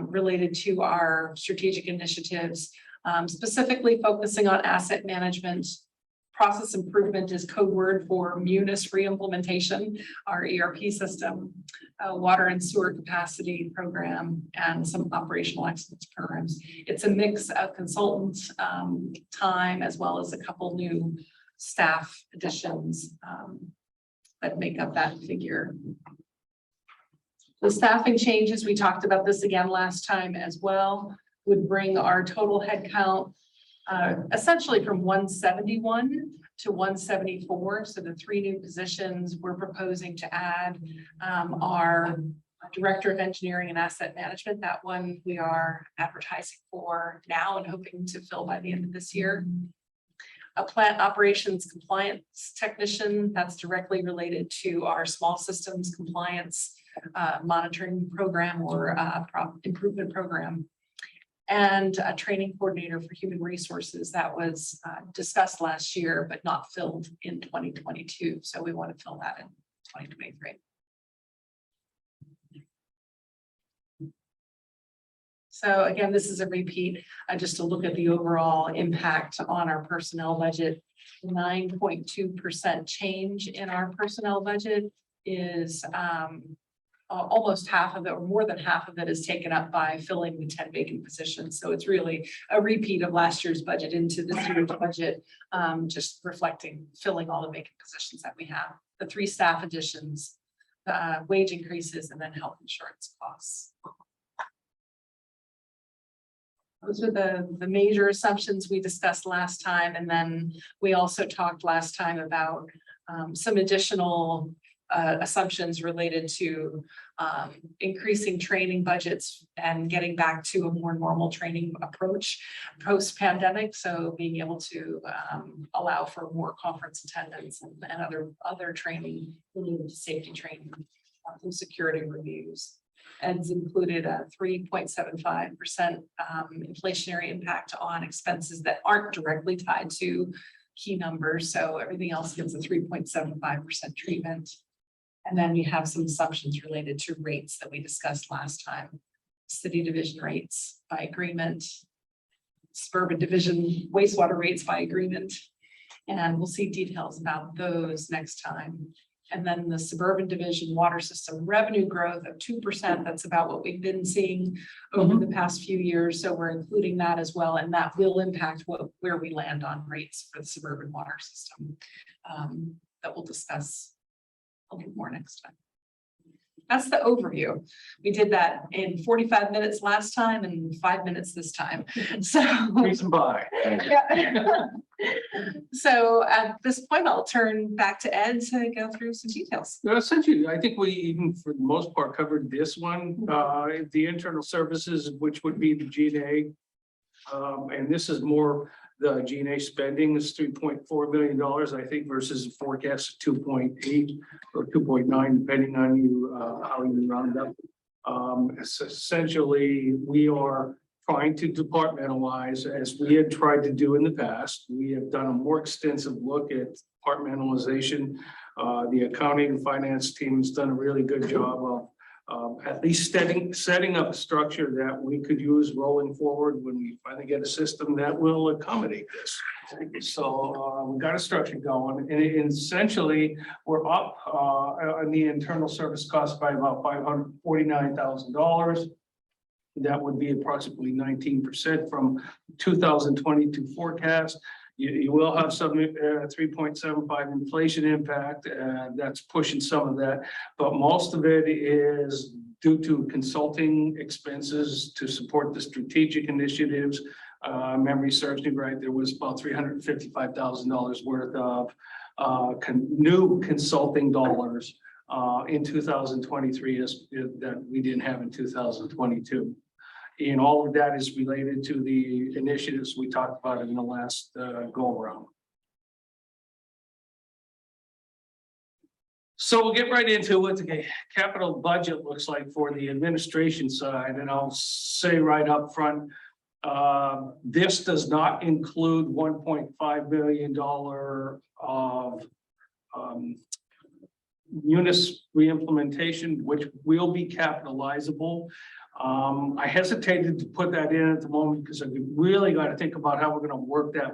related to our strategic initiatives, specifically focusing on asset management. Process improvement is code word for Munis re-implementation, our ERP system, water and sewer capacity program, and some operational excellence programs. It's a mix of consultant time as well as a couple new staff additions that make up that figure. The staffing changes, we talked about this again last time as well, would bring our total head count essentially from 171 to 174. So the 3 new positions we're proposing to add are Director of Engineering and Asset Management. That one we are advertising for now and hoping to fill by the end of this year. A plant operations compliance technician that's directly related to our small systems compliance monitoring program or improvement program. And a training coordinator for human resources that was discussed last year, but not filled in 2022. So we want to fill that in 2023. So again, this is a repeat, just to look at the overall impact on our personnel budget. 9.2% change in our personnel budget is almost half of it, or more than half of it, is taken up by filling the 10 vacant positions. So it's really a repeat of last year's budget into this year's budget, just reflecting filling all the vacant positions that we have. The 3 staff additions, wage increases, and then health insurance costs. Those are the major assumptions we discussed last time. And then we also talked last time about some additional assumptions related to increasing training budgets and getting back to a more normal training approach post-pandemic. So being able to allow for more conference attendance and other training related to safety training, some security reviews. And it's included a 3.75% inflationary impact on expenses that aren't directly tied to key numbers. So everything else gives a 3.75% treatment. And then we have some assumptions related to rates that we discussed last time. City division rates by agreement, suburban division wastewater rates by agreement. And we'll see details about those next time. And then the suburban division water system revenue growth of 2%. That's about what we've been seeing over the past few years. So we're including that as well. And that will impact where we land on rates for the suburban water system that we'll discuss a little more next time. That's the overview. We did that in 45 minutes last time and 5 minutes this time. So, Reason by. yeah. So at this point, I'll turn back to Ed to go through some details. No, essentially, I think we even for the most part covered this one, the internal services, which would be the G&A. And this is more the G&A spending is $3.4 million, I think, versus a forecast of 2.8 or 2.9, depending on how you round up. Essentially, we are trying to departmentalize as we had tried to do in the past. We have done a more extensive look at departmentalization. The accounting and finance team has done a really good job of at least setting up a structure that we could use rolling forward when we finally get a system that will accommodate this. So we got a structure going, and essentially we're up on the internal service cost by about $549,000. That would be approximately 19% from 2022 forecast. You will have some 3.75 inflation impact, and that's pushing some of that. But most of it is due to consulting expenses to support the strategic initiatives. Memory serves me right, there was about $355,000 worth of new consulting dollars in 2023 that we didn't have in 2022. And all of that is related to the initiatives we talked about in the last go around. So we'll get right into what the capital budget looks like for the administration side. And I'll say right up front, this does not include $1.5 billion of Munis reimplementation, which will be capitalizable. I hesitated to put that in at the moment because I really got to think about how we're going to work that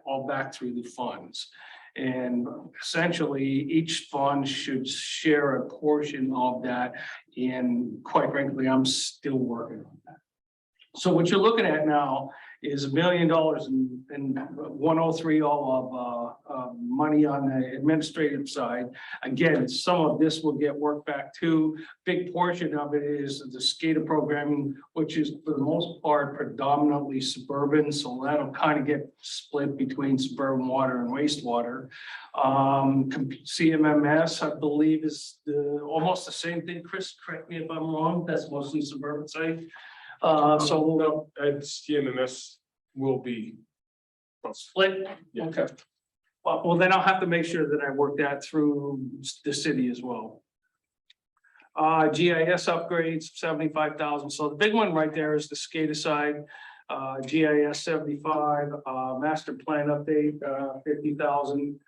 all back through the funds. And essentially each fund should share a portion of that. And quite frankly, I'm still working on that. So what you're looking at now is $1 million and 103 all of money on the administrative side. Again, some of this will get worked back too. Big portion of it is the SCADA programming, which is for the most part predominantly suburban. So that'll kind of get split between suburban water and wastewater. CMMS, I believe, is almost the same thing. Chris, correct me if I'm wrong. That's mostly suburban side. So No, CMMS will be. split. Yeah. Okay. Well, then I'll have to make sure that I work that through the city as well. GIS upgrades, 75,000. So the big one right there is the SCADA side. GIS 75, master plan update, 50,000.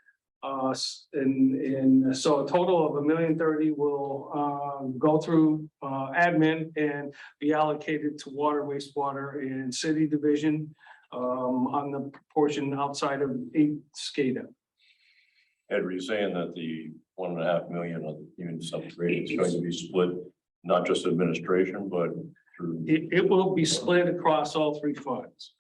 And so a total of $1,030,000 will go through admin and be allocated to water, wastewater, and city division on the portion outside of 8 SCADA. Ed, were you saying that the 1.5 million of the units upgraded is going to be split, not just administration, but through? It will be split across all 3 funds.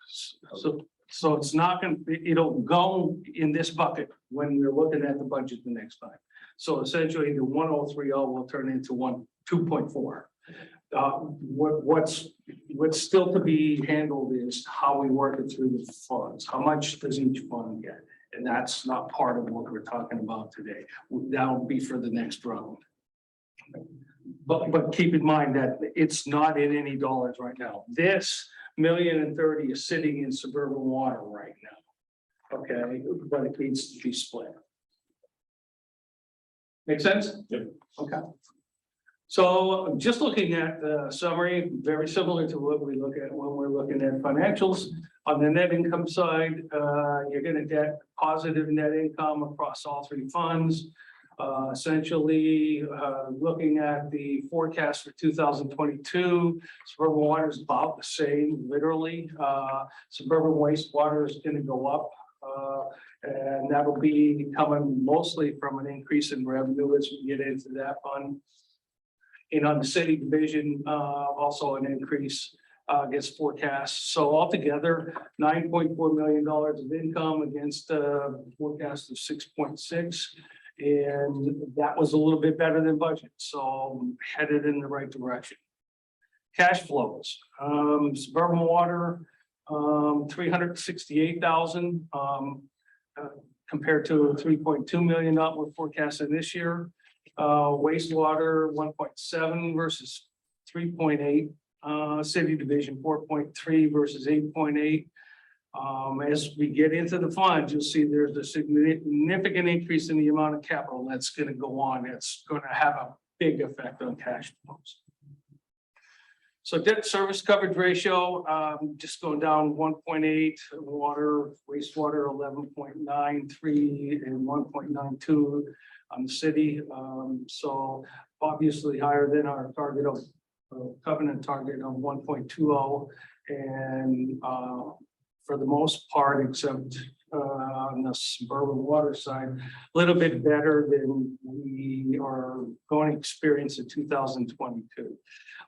So it's not going to, it'll go in this bucket when we're looking at the budget the next time. So essentially the 103 will turn into 2.4. What's still to be handled is how we work it through the funds. How much does each fund get? And that's not part of what we're talking about today. That'll be for the next round. But keep in mind that it's not in any dollars right now. This $1,030,000 is sitting in suburban water right now. Okay, but it needs to be split. Make sense? Yep. Okay. So just looking at the summary, very similar to what we look at when we're looking at financials. On the net income side, you're going to get positive net income across all 3 funds. Essentially, looking at the forecast for 2022, suburban water is about the same, literally. Suburban wastewater is going to go up, and that'll be coming mostly from an increase in revenue as we get into that fund. And on the city division, also an increase gets forecast. So altogether, $9.4 million of income against a forecast of 6.6. And that was a little bit better than budget, so headed in the right direction. Cash flows, suburban water, 368,000 compared to 3.2 million that we're forecasting this year. Wastewater 1.7 versus 3.8. City division 4.3 versus 8.8. As we get into the funds, you'll see there's a significant increase in the amount of capital that's going to go on. It's going to have a big effect on cash flows. So debt service coverage ratio, just going down 1.8, water, wastewater 11.93 and 1.92 on the city. So obviously higher than our target of covenant target of 1.20, and for the most part, except on the suburban water side, a little bit better than we are going to experience in 2022.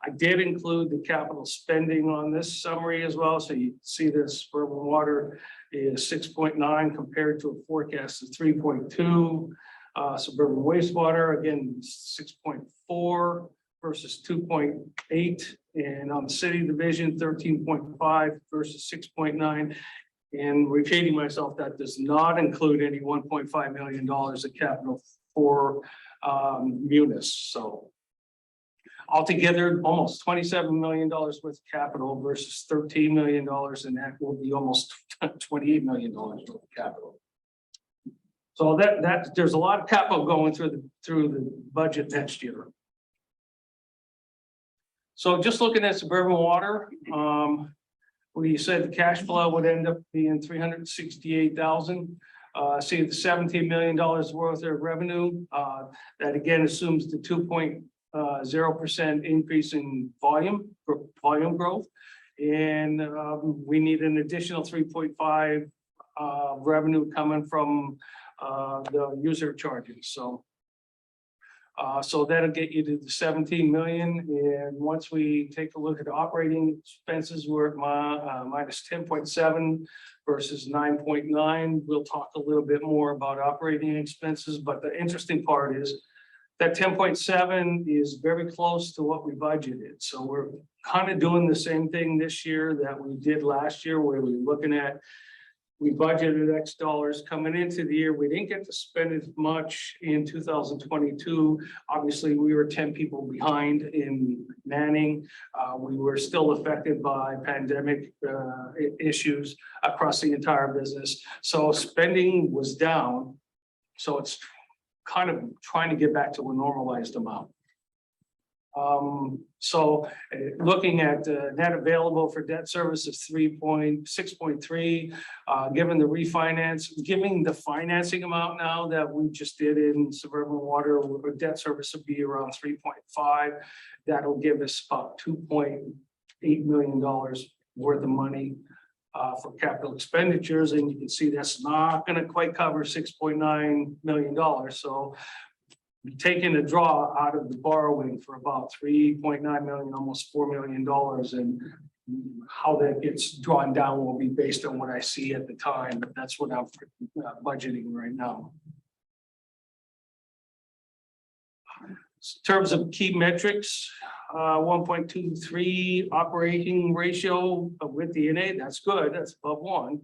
I did include the capital spending on this summary as well. So you see this suburban water is 6.9 compared to a forecast of 3.2. Suburban wastewater, again, 6.4 versus 2.8. And on the city division, 13.5 versus 6.9. And repeating myself, that does not include any $1.5 million of capital for Munis. So altogether, almost $27 million worth of capital versus $13 million, and that will be almost $28 million worth of capital. So that there's a lot of capital going through the budget next year. So just looking at suburban water, we said the cash flow would end up being 368,000. See the $17 million worth of revenue. That again assumes the 2.0% increase in volume growth, and we need an additional 3.5 revenue coming from the user charges. So So that'll get you to the 17 million. And once we take a look at the operating expenses, we're at minus 10.7 versus 9.9. We'll talk a little bit more about operating expenses, but the interesting part is that 10.7 is very close to what we budgeted. So we're kind of doing the same thing this year that we did last year, where we're looking at, we budgeted X dollars coming into the year. We didn't get to spend as much in 2022. Obviously, we were 10 people behind in manning. We were still affected by pandemic issues across the entire business. So spending was down. So it's kind of trying to get back to a normalized amount. Looking at net available for debt service of 6.3, given the refinance, giving the financing amount now that we just did in Suburban Water, debt service would be around 3.5. That'll give us about $2.8 million worth of money for capital expenditures, and you can see that's not going to quite cover $6.9 million. So taking a draw out of the borrowing for about 3.9 million, almost $4 million, and how that gets drawn down will be based on what I see at the time, but that's what I'm budgeting right now. In terms of key metrics, 1.23 operating ratio with DNA, that's good, that's above 1.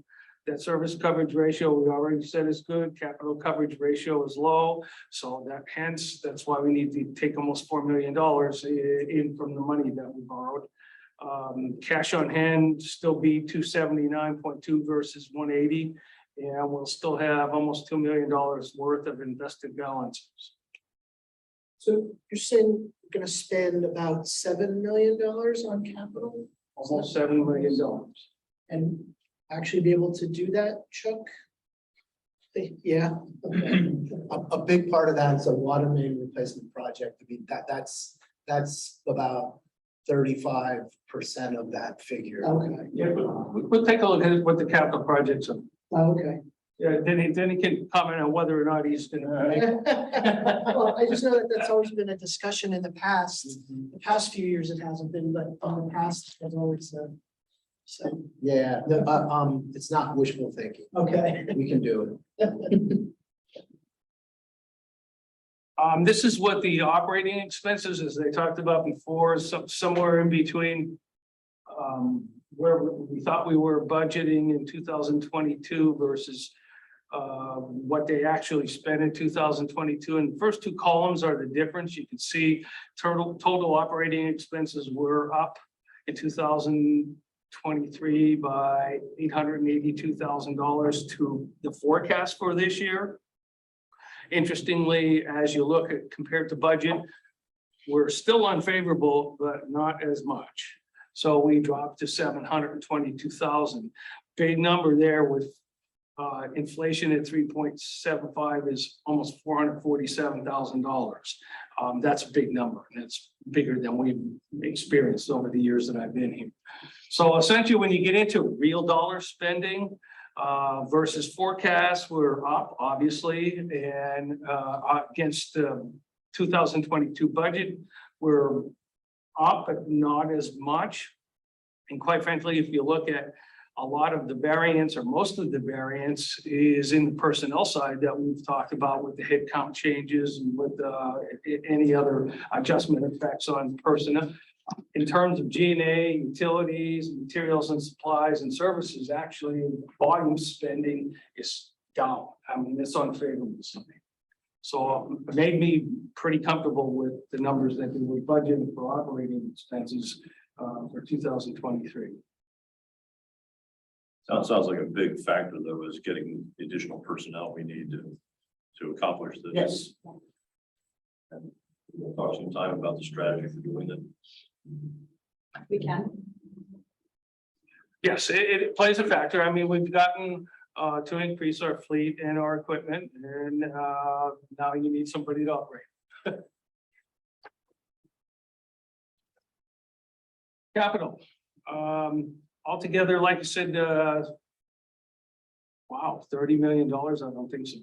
That service coverage ratio, we already said is good. Capital coverage ratio is low. So that's why we need to take almost $4 million in from the money that we borrowed. Cash on hand still be 279.2 versus 180. And we'll still have almost $2 million worth of invested balances. So you're saying you're gonna spend about $7 million on capital? Almost $7 million. And actually be able to do that, Chuck? Yeah. Okay. A big part of that is a water main replacement project. I mean, that's about 35% of that figure. Okay. Yeah, we'll take a look at what the capital projects are. Okay. Yeah, then he can comment on whether or not he's gonna make it. Well, I just know that that's always been a discussion in the past. The past few years it hasn't been, but in the past it's always so. Yeah, it's not wishful thinking. Okay. We can do it. This is what the operating expenses, as they talked about before, somewhere in between where we thought we were budgeting in 2022 versus what they actually spent in 2022. And the first two columns are the difference. You can see total operating expenses were up in 2023 by $882,000 to the forecast for this year. Interestingly, as you look at compared to budget, we're still unfavorable, but not as much. So we dropped to 722,000. Big number there with inflation at 3.75 is almost $447,000. That's a big number, and it's bigger than we've experienced over the years that I've been here. So essentially, when you get into real dollar spending versus forecast, we're up obviously, and against the 2022 budget, we're up, but not as much. And quite frankly, if you look at a lot of the variance or most of the variance is in the personnel side that we've talked about with the headcount changes and with any other adjustment effects on personnel. In terms of G&A, utilities, materials and supplies and services, actually volume spending is down. I mean, it's unfavorable. So it made me pretty comfortable with the numbers that we were budgeting for operating expenses for 2023. Sounds like a big factor though is getting the additional personnel we need to accomplish this. Yes. And we'll talk some time about the strategy for doing it. We can. Yes, it plays a factor. I mean, we've gotten to increase our fleet and our equipment, and now you need somebody to operate. Capital. Altogether, like I said, wow, $30 million. I don't think so.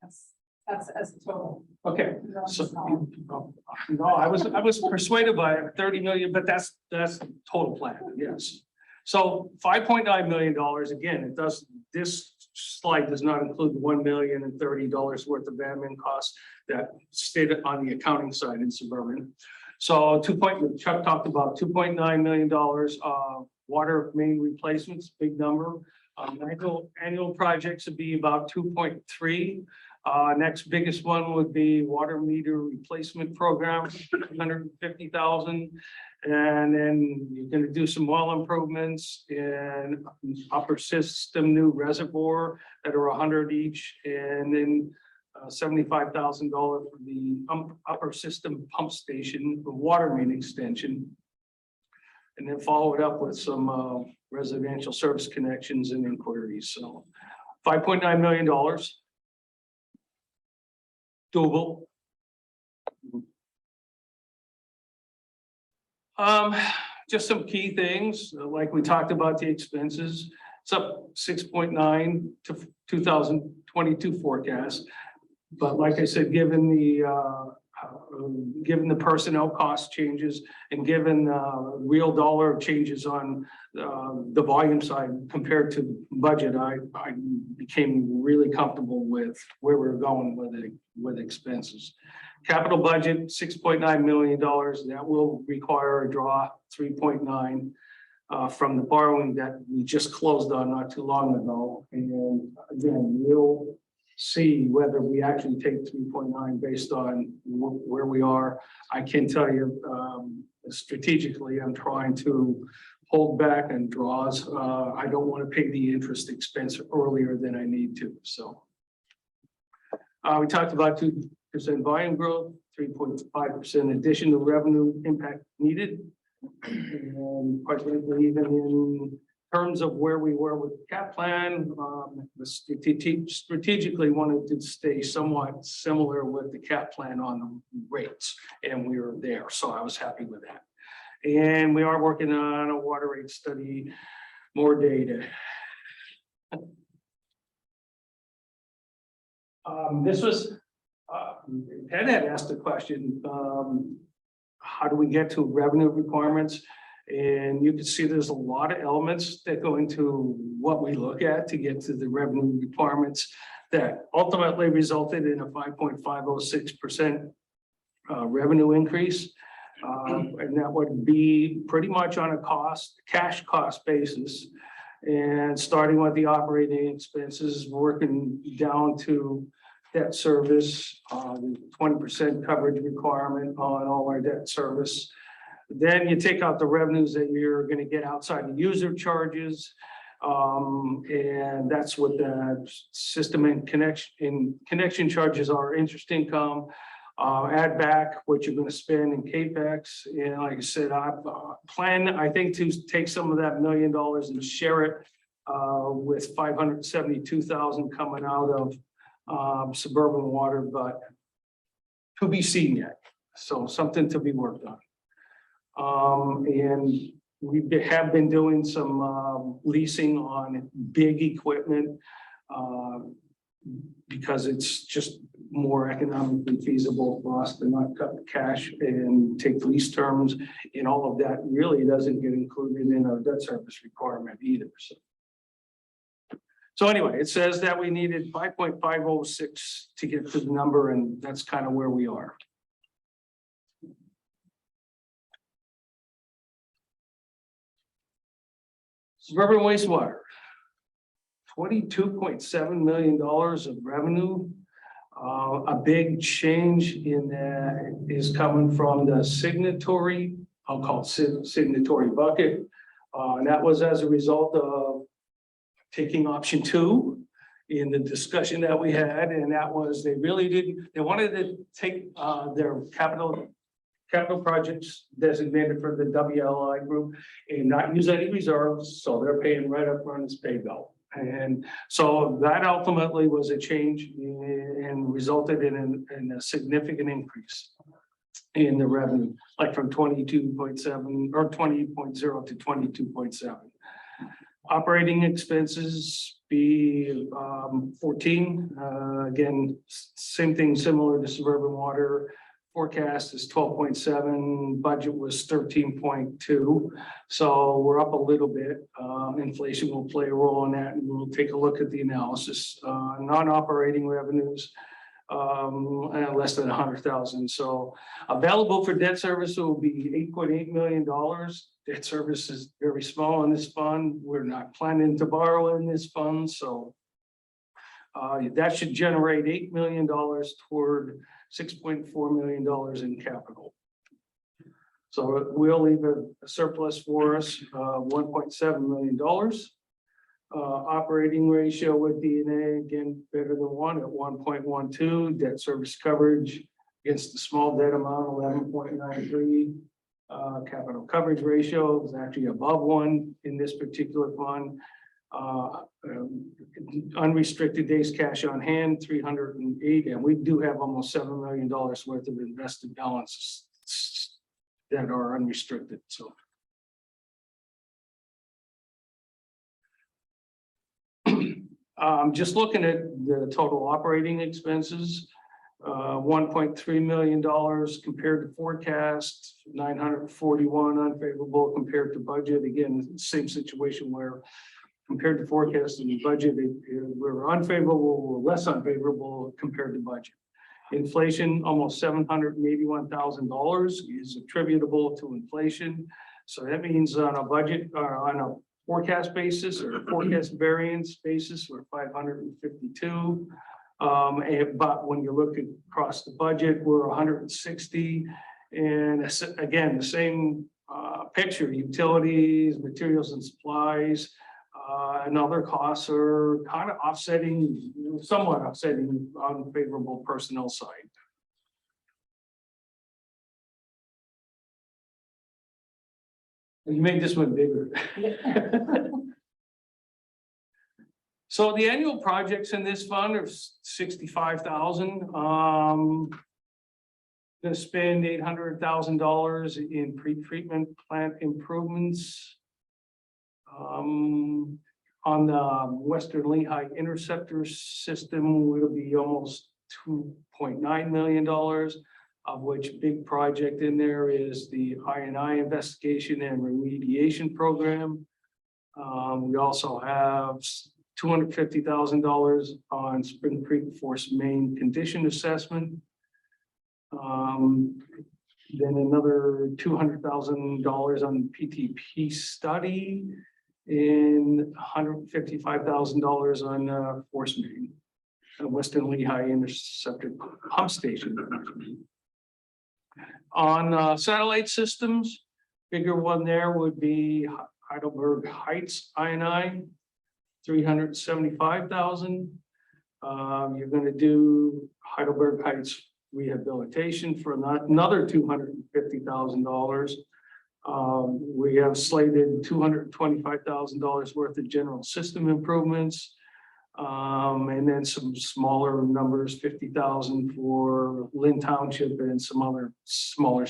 Yes. That's as a total. Okay, so, no, I was persuaded by it, 30 million, but that's total plan, yes. So $5.9 million, again, it does, this slide does not include the $1,030,000 worth of admin costs that stayed on the accounting side in Suburban. So Chuck talked about $2.9 million water main replacements, big number. Annual projects would be about 2.3. Next biggest one would be water meter replacement program, 150,000. And then you're gonna do some well improvements in upper system, new reservoir that are 100 each, and then $75,000 for the upper system pump station, the water main extension. And then follow it up with some residential service connections and inquiries. So $5.9 million. Doable. Just some key things, like we talked about the expenses. It's up 6.9 to 2022 forecast. But like I said, given the personnel cost changes and given real dollar changes on the volume side compared to budget, I became really comfortable with where we're going with expenses. Capital budget, $6.9 million. That will require a draw 3.9 from the borrowing that we just closed on not too long ago. And again, we'll see whether we actually take 3.9 based on where we are. I can tell you strategically, I'm trying to hold back on draws. I don't want to pay the interest expense earlier than I need to. So we talked about 2% volume growth, 3.5% additional revenue impact needed. And quite frankly, even in terms of where we were with the cap plan, strategically wanted to stay somewhat similar with the cap plan on the rates, and we were there. So I was happy with that. And we are working on a water rate study, more data. This was, Ted had asked a question, how do we get to revenue requirements? And you can see there's a lot of elements that go into what we look at to get to the revenue requirements that ultimately resulted in a 5.506% revenue increase. And that would be pretty much on a cash cost basis. And starting with the operating expenses, working down to debt service, 20% coverage requirement on all our debt service. Then you take out the revenues that you're going to get outside the user charges. And that's what the system and connection charges are, interest income. Add back what you're going to spend in CAPEX. And like I said, I plan, I think, to take some of that $1 million and share it with 572,000 coming out of suburban water, but to be seen yet. So something to be worked on. And we have been doing some leasing on big equipment because it's just more economically feasible for us to not cut the cash and take lease terms, and all of that really doesn't get included in our debt service requirement either. So anyway, it says that we needed 5.506 to get to the number, and that's kind of where we are. Suburban wastewater, $22.7 million of revenue. A big change in that is coming from the signatory, I'll call it signatory bucket. And that was as a result of taking option 2 in the discussion that we had. And that was, they wanted to take their capital projects designated for the WLI group and not use any reserves. So they're paying right up front as pay go. And so that ultimately was a change and resulted in a significant increase in the revenue, like from 22.7 or 20.0 to 22.7. Operating expenses be 14. Again, same thing, similar to suburban water. Forecast is 12.7, budget was 13.2. So we're up a little bit. Inflation will play a role in that, and we'll take a look at the analysis. Non-operating revenues, less than 100,000. So available for debt service will be $8.8 million. Debt service is very small in this fund. We're not planning to borrow in this fund, so that should generate $8 million toward $6.4 million in capital. So we'll leave a surplus for us, $1.7 million. Operating ratio with DNA, again, better than 1 at 1.12. Debt service coverage against the small debt amount, 11.93. Capital coverage ratio is actually above 1 in this particular fund. Unrestricted days cash on hand, 308, and we do have almost $7 million worth of invested balances that are unrestricted. So just looking at the total operating expenses, $1.3 million compared to forecast, 941 unfavorable compared to budget. Again, same situation where compared to forecast and budget, we're unfavorable, we're less unfavorable compared to budget. Inflation, almost $781,000 is attributable to inflation. So that means on a budget, on a forecast basis or forecast variance basis, we're 552. But when you look across the budget, we're 160. And again, the same picture, utilities, materials and supplies, and other costs are kind of offsetting, somewhat offsetting on the favorable personnel side. You made this one bigger. So the annual projects in this fund are 65,000. Gonna spend $800,000 in pre-treatment plant improvements. On the Western Lehigh interceptor system, will be almost $2.9 million, of which big project in there is the I&I investigation and remediation program. We also have $250,000 on Spring Creek Force Main condition assessment. Then another $200,000 on PTP study and $155,000 on Force Main, Western Lehigh interceptor pump station. On satellite systems, bigger one there would be Heidelberg Heights I&I, 375,000. You're going to do Heidelberg Heights rehabilitation for another $250,000. We have slated $225,000 worth of general system improvements. And then some smaller numbers, 50,000 for Lynn Township and some other smaller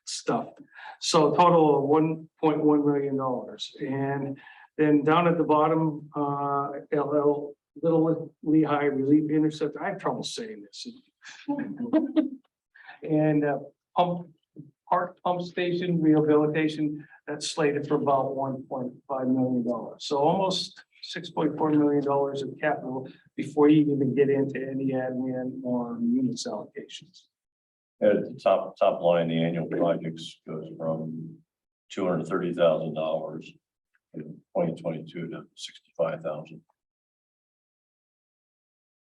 stuff. So a total of $1.1 million. And then down at the bottom, Little Lehigh Relief Interceptor. I have trouble saying this. And pump station rehabilitation, that's slated for about $1.5 million. So almost $6.4 million of capital before you even get into any admin or units allocations. At the top line, the annual projects goes from $230,000 in 2022 to $65,000.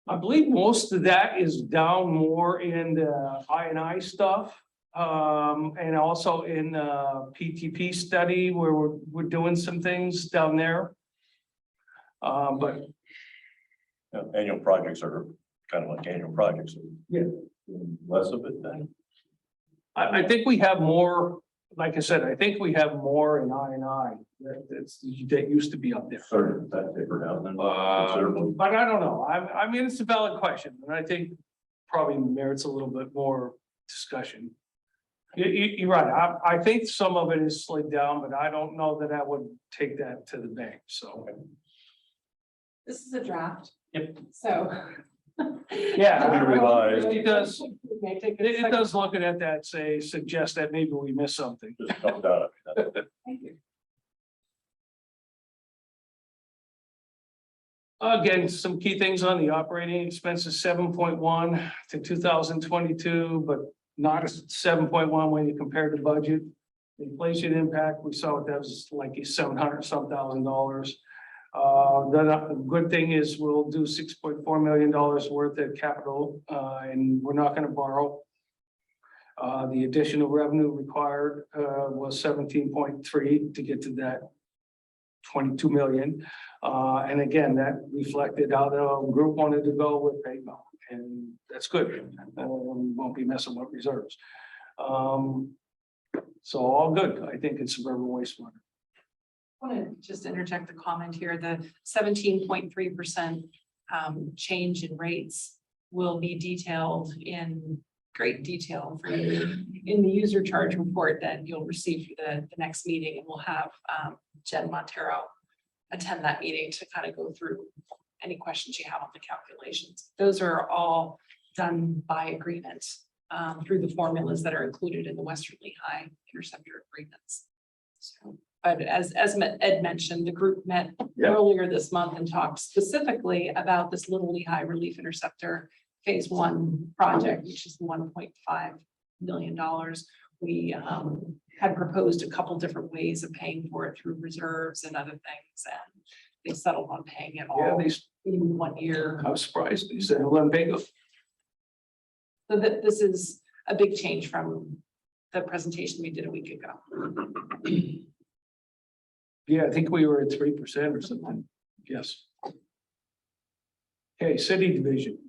I believe most of that is down more in the I&I stuff. And also in the PTP study where we're doing some things down there. But Annual projects are kind of like annual projects. Yeah. Less of it then. I think we have more, like I said, I think we have more in I&I that used to be up there. Sorry, that taper down then. Considerably. But I don't know. I mean, it's a valid question, and I think probably merits a little bit more discussion. You're right. I think some of it is slid down, but I don't know that I would take that to the bank, so. This is a draft. Yep. So. Yeah. Be revised. It does, May take a it second. does looking at that, suggest that maybe we missed something. Just come down. Thank you. Again, some key things on the operating expenses, 7.1 to 2022, but not a 7.1 when you compare the budget. Inflation impact, we saw that was like $700-some thousand. The good thing is we'll do $6.4 million worth of capital, and we're not going to borrow. The additional revenue required was 17.3 to get to that 22 million. And again, that reflected how the group wanted to go with PayPal, and that's good. We won't be messing with reserves. So all good. I think it's suburban wastewater. I want to just interject a comment here. The 17.3% change in rates will be detailed in great detail for you in the user charge report that you'll receive for the next meeting, and we'll have Jen Montero attend that meeting to kind of go through any questions you have on the calculations. Those are all done by agreement through the formulas that are included in the Western Lehigh interceptor agreements. So, but as Ed mentioned, the group met earlier this month and talked specifically about this Little Lehigh Relief Interceptor Phase 1 project, which is $1.5 million. We had proposed a couple different ways of paying for it through reserves and other things, and they settled on paying it all in 1 year. I was surprised. He said, "Let me go." So that this is a big change from the presentation we did a week ago. Yeah, I think we were at 3% or something. Yes. Okay, city division.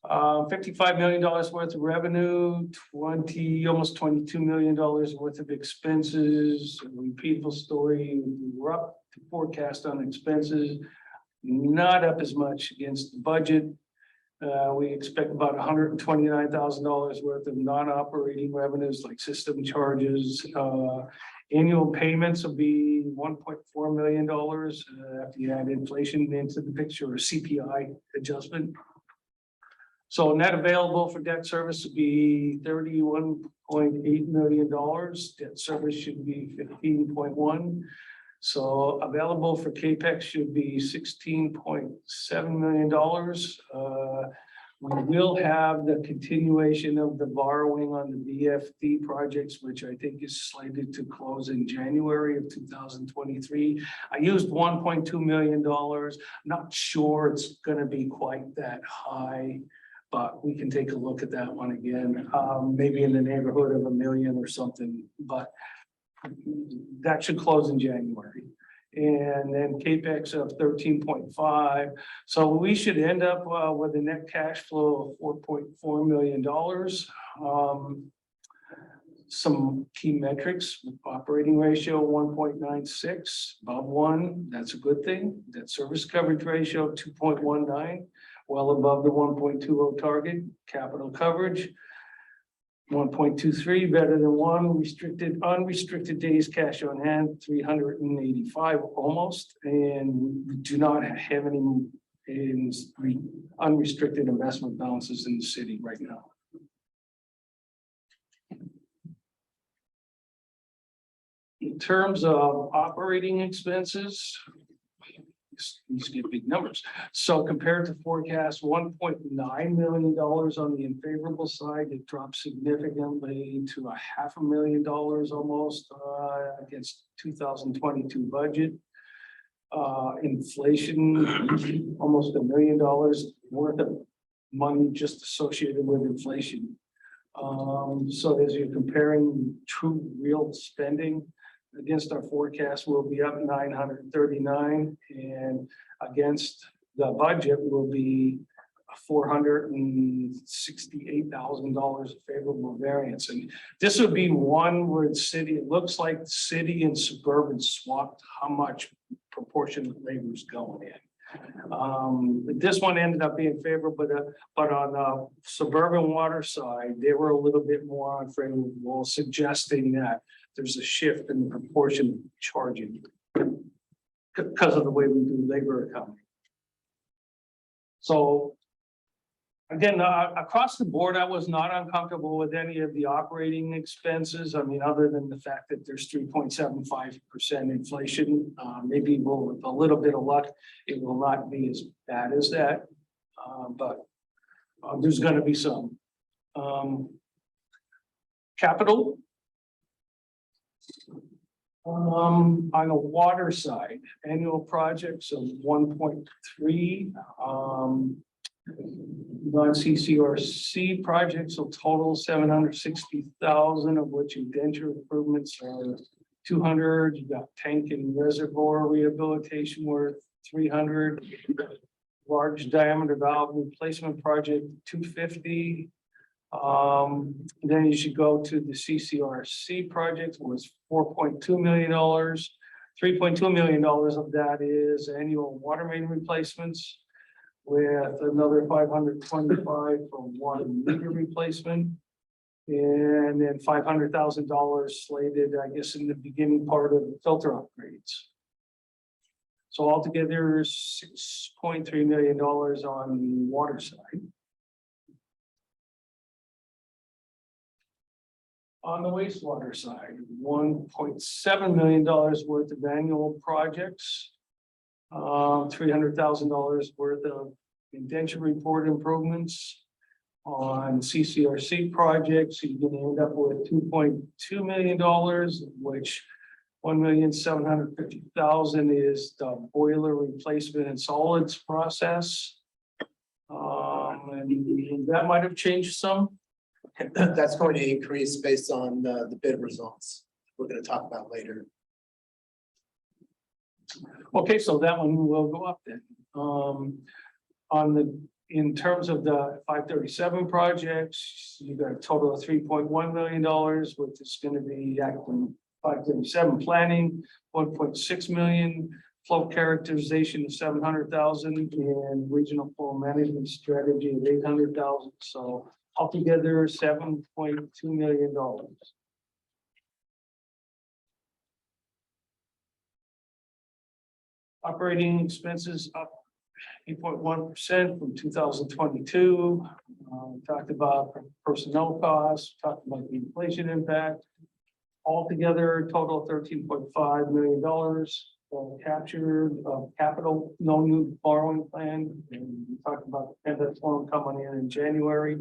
$55 million worth of revenue, almost $22 million worth of expenses. A repeatable story. We're up to forecast on expenses, not up as much against the budget. We expect about $129,000 worth of non-operating revenues like system charges. Annual payments will be $1.4 million after you add inflation into the picture, or CPI adjustment. So net available for debt service would be $31.8 million. Debt service should be 15.1. So available for CAPEX should be $16.7 million. We will have the continuation of the borrowing on the VFD projects, which I think is slated to close in January of 2023. I used $1.2 million. Not sure it's going to be quite that high, but we can take a look at that one again. Maybe in the neighborhood of $1 million or something, but that should close in January. And then CAPEX of 13.5. So we should end up with a net cash flow of $4.4 million. Some key metrics: operating ratio 1.96, above 1. That's a good thing. Debt service coverage ratio 2.19, well above the 1.20 target. Capital coverage 1.23, better than 1. Unrestricted days cash on hand 385 almost, and we do not have any unrestricted investment balances in the city right now. In terms of operating expenses, these get big numbers. So compared to forecast, $1.9 million on the unfavorable side, it dropped significantly to $500,000 almost against 2022 budget. Inflation, almost $1 million worth of money just associated with inflation. So as you're comparing true real spending against our forecast, will be up 939, and against the budget will be $468,000 of favorable variance. And this would be one where the city, it looks like the city and suburban swapped how much proportionate labor is going in. This one ended up being favorable, but on the suburban water side, they were a little bit more unfavorable, suggesting that there's a shift in the proportion of charging because of the way we do labor accounting. So again, across the board, I was not uncomfortable with any of the operating expenses. I mean, other than the fact that there's 3.75% inflation, maybe with a little bit of luck, it will not be as bad as that. But there's going to be some capital. On the water side, annual projects of 1.3. Non-CCRC projects will total 760,000, of which indenture improvements are 200. You got tank and reservoir rehabilitation worth 300. Large diameter valve replacement project 250. Then you should go to the CCRC project, was $4.2 million. $3.2 million of that is annual water main replacements, with another 525 for water meter replacement. And then $500,000 slated, I guess, in the beginning part of the filter upgrades. So altogether, $6.3 million on the water side. On the wastewater side, $1.7 million worth of annual projects. $300,000 worth of indenture report improvements on CCRC projects. You're going to end up with $2.2 million, of which $1,750,000 is the boiler replacement and solids process. And that might have changed some. That's going to increase based on the bid results we're going to talk about later. Okay, so that one will go up then. In terms of the 537 projects, you got a total of $3.1 million, which is going to be acting 537 planning, 1.6 million, flow characterization of 700,000, and regional flow management strategy of 800,000. So altogether, $7.2 million. Operating expenses up 8.1% from 2022. We talked about personnel costs, talked about the inflation impact. Altogether, total $13.5 million captured capital, no new borrowing plan. And we talked about the payment loan coming in January.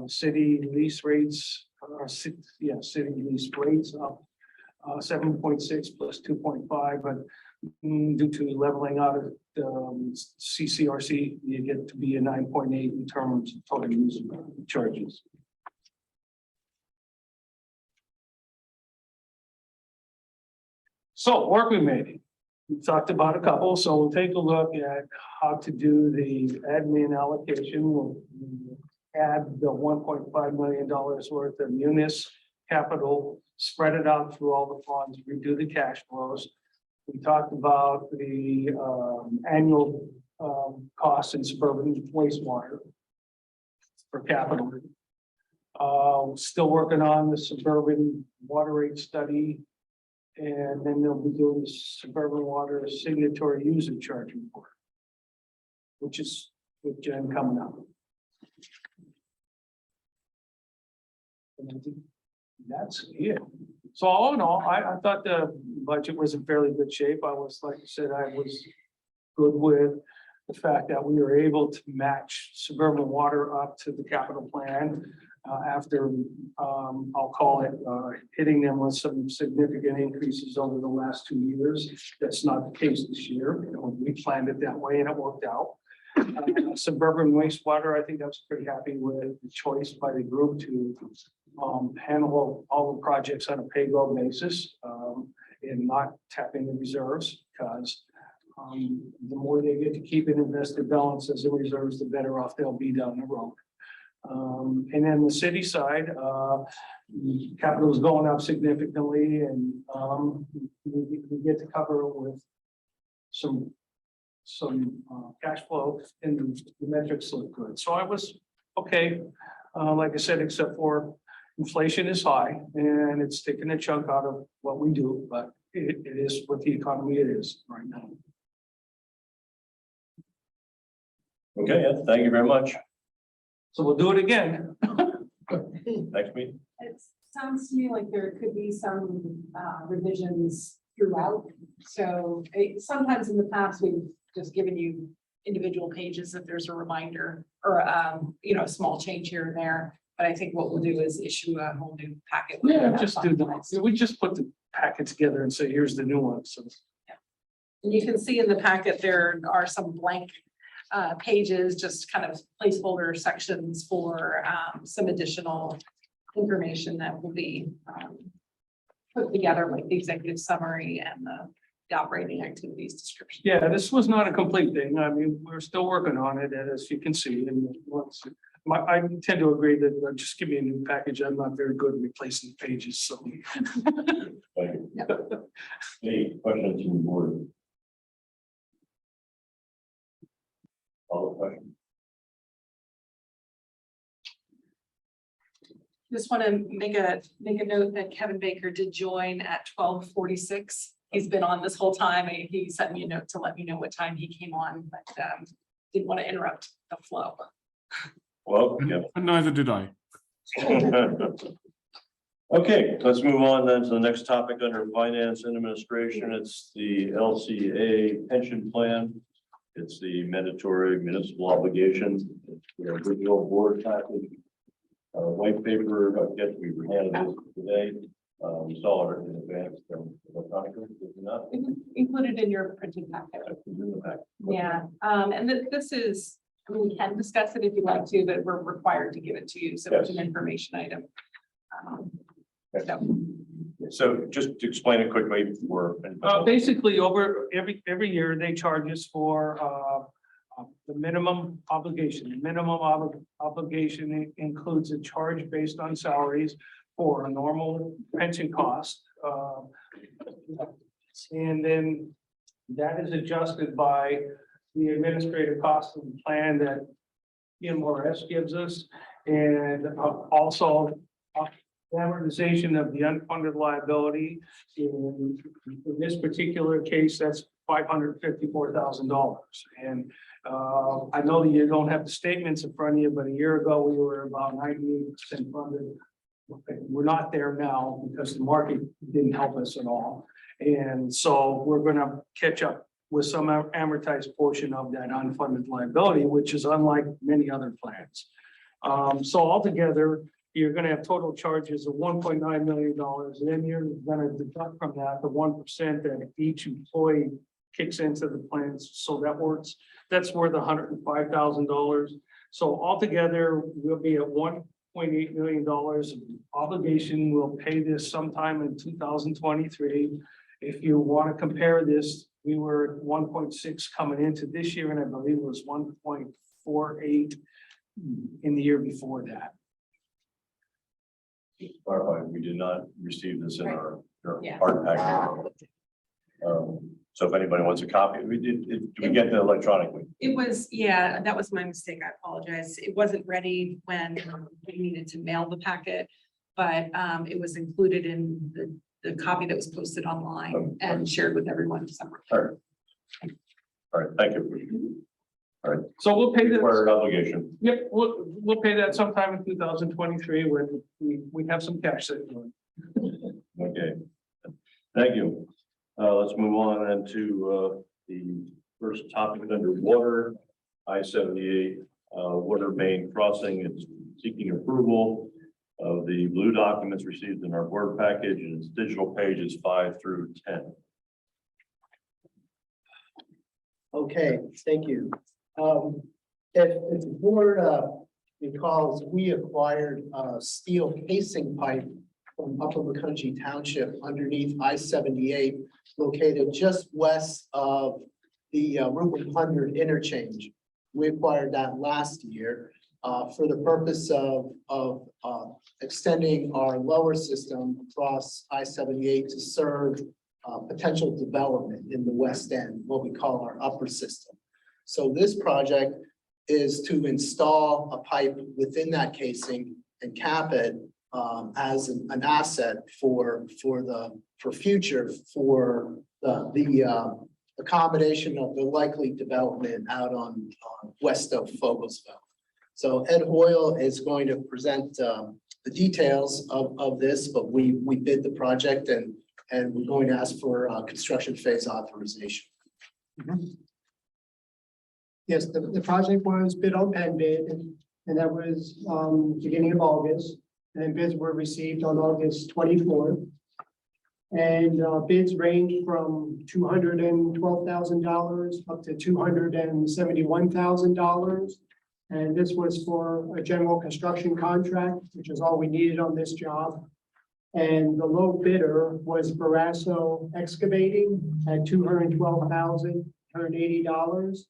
City lease rates, city lease rates up 7.6 plus 2.5, but due to leveling out of CCRC, you get to be a 9.8 in terms of total user charges. So work we made. We talked about a couple, so we'll take a look at how to do the admin allocation. We'll add the $1.5 million worth of munis capital, spread it out through all the funds, redo the cash flows. We talked about the annual costs in suburban wastewater for capital. Still working on the suburban water rate study. And then they'll be doing the suburban water signatory user charge report, which is with Jen coming up. And I think that's it. So all in all, I thought the budget was in fairly good shape. I was, like I said, I was good with the fact that we were able to match suburban water up to the capital plan after, I'll call it, hitting them with some significant increases over the last 2 years. That's not the case this year. You know, we planned it that way and it worked out. Suburban wastewater, I think I was pretty happy with the choice by the group to handle all the projects on a pay-go basis and not tapping the reserves, because the more they get to keep an invested balance as the reserves, the better off they'll be down the road. And then the city side, capital is going up significantly, and we get to cover it with some some cash flow and the metrics look good. So I was okay. Like I said, except for inflation is high and it's taking a chunk out of what we do, but it is what the economy it is right now. Okay, yeah, thank you very much. So we'll do it again. Next meeting. It sounds to me like there could be some revisions throughout. So sometimes in the past, we've just given you individual pages if there's a reminder or, a small change here and there. But I think what we'll do is issue a whole new packet. Yeah, just do the, we just put the packet together and say, here's the new one. So And you can see in the packet, there are some blank pages, just kind of placeholder sections for some additional information that will be put together, like the executive summary and the operating activities description. yeah, this was not a complete thing. I mean, we're still working on it, as you can see. And I tend to agree that just give me a new package. I'm not very good at replacing pages, so. Thank you. Any questions from the board? All the questions? Just want to make a note that Kevin Baker did join at 12:46. He's been on this whole time. He sent me a note to let me know what time he came on, but didn't want to interrupt the flow. Well, yeah. And neither did I. Okay, let's move on then to the next topic under finance and administration. It's the LCA pension plan. It's the mandatory municipal obligation. It's the original board package. White paper, I guess we were handed this today. We saw it in advance from electronically, did we not? Included in your printed packet. Yeah, and this is, I mean, we can discuss it if you'd like to, but we're required to give it to you, so it's an information item. So just to explain it quickly for. Basically, over every year, they charge us for the minimum obligation. The minimum obligation includes a charge based on salaries for a normal pension cost. And then that is adjusted by the administrative cost of the plan that MRS gives us, and also amortization of the unfunded liability. In this particular case, that's $554,000. And I know that you don't have the statements in front of you, but a year ago, we were about 98% funded. We're not there now because the market didn't help us at all. And so we're going to catch up with some amortized portion of that unfunded liability, which is unlike many other plans. So altogether, you're going to have total charges of $1.9 million. And then you're going to deduct from that the 1% that each employee kicks into the plans. So that's worth $105,000. So altogether, we'll be at $1.8 million of obligation. We'll pay this sometime in 2023. If you want to compare this, we were at 1.6 coming into this year, and I believe it was 1.48 in the year before that. We did not receive this in our Yeah. hard package. So if anybody wants a copy, do we get the electronically? It was, yeah, that was my mistake. I apologize. It wasn't ready when we needed to mail the packet, but it was included in the copy that was posted online and shared with everyone separately. All right. All right, thank you. All right. So we'll pay this. Required obligation. Yep, we'll pay that sometime in 2023 when we have some cash sitting. Okay. Thank you. Let's move on then to the first topic under water, I-78 water main crossing. It's seeking approval of the blue documents received in our board package, and it's digital pages 5 through 10. Okay, thank you. If the board recalls, we acquired steel casing pipe from Upper McCungie Township underneath I-78, located just west of the Route 100 interchange. We acquired that last year for the purpose of extending our lower system across I-78 to serve potential development in the west end, what we call our upper system. So this project is to install a pipe within that casing and cap it as an asset for future, for the accommodation of the likely development out on west of Fogelsville. So Ed Hoyle is going to present the details of this, but we bid the project and we're going to ask for construction phase authorization. Yes, the project was bid on pen bid, and that was beginning of August. And then bids were received on August 24th. And bids range from $212,000 up to $271,000. And this was for a general construction contract, which is all we needed on this job. And the low bidder was Barasso Excavating at $212,180.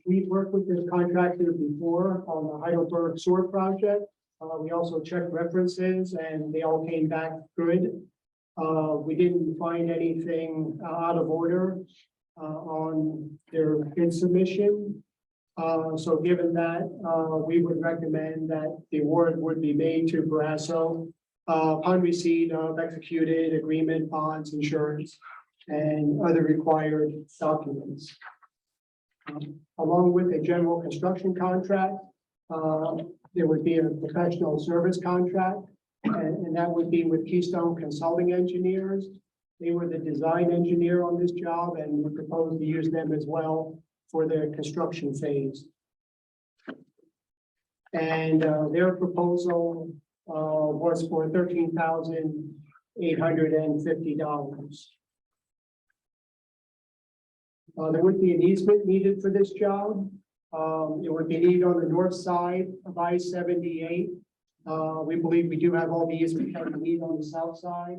We've worked with this contractor before on the Heidelberg Sewer project. We also checked references and they all came back good. We didn't find anything out of order on their bid submission. So given that, we would recommend that the award would be made to Barasso upon receipt of executed agreement, bonds, insurance, and other required documents. Along with a general construction contract, there would be a professional service contract, and that would be with Keystone Consulting Engineers. They were the design engineer on this job, and we propose to use them as well for their construction phase. And their proposal was for $13,850. There would be an easement needed for this job. It would be needed on the north side of I-78. We believe we do have all the easement that we need on the south side.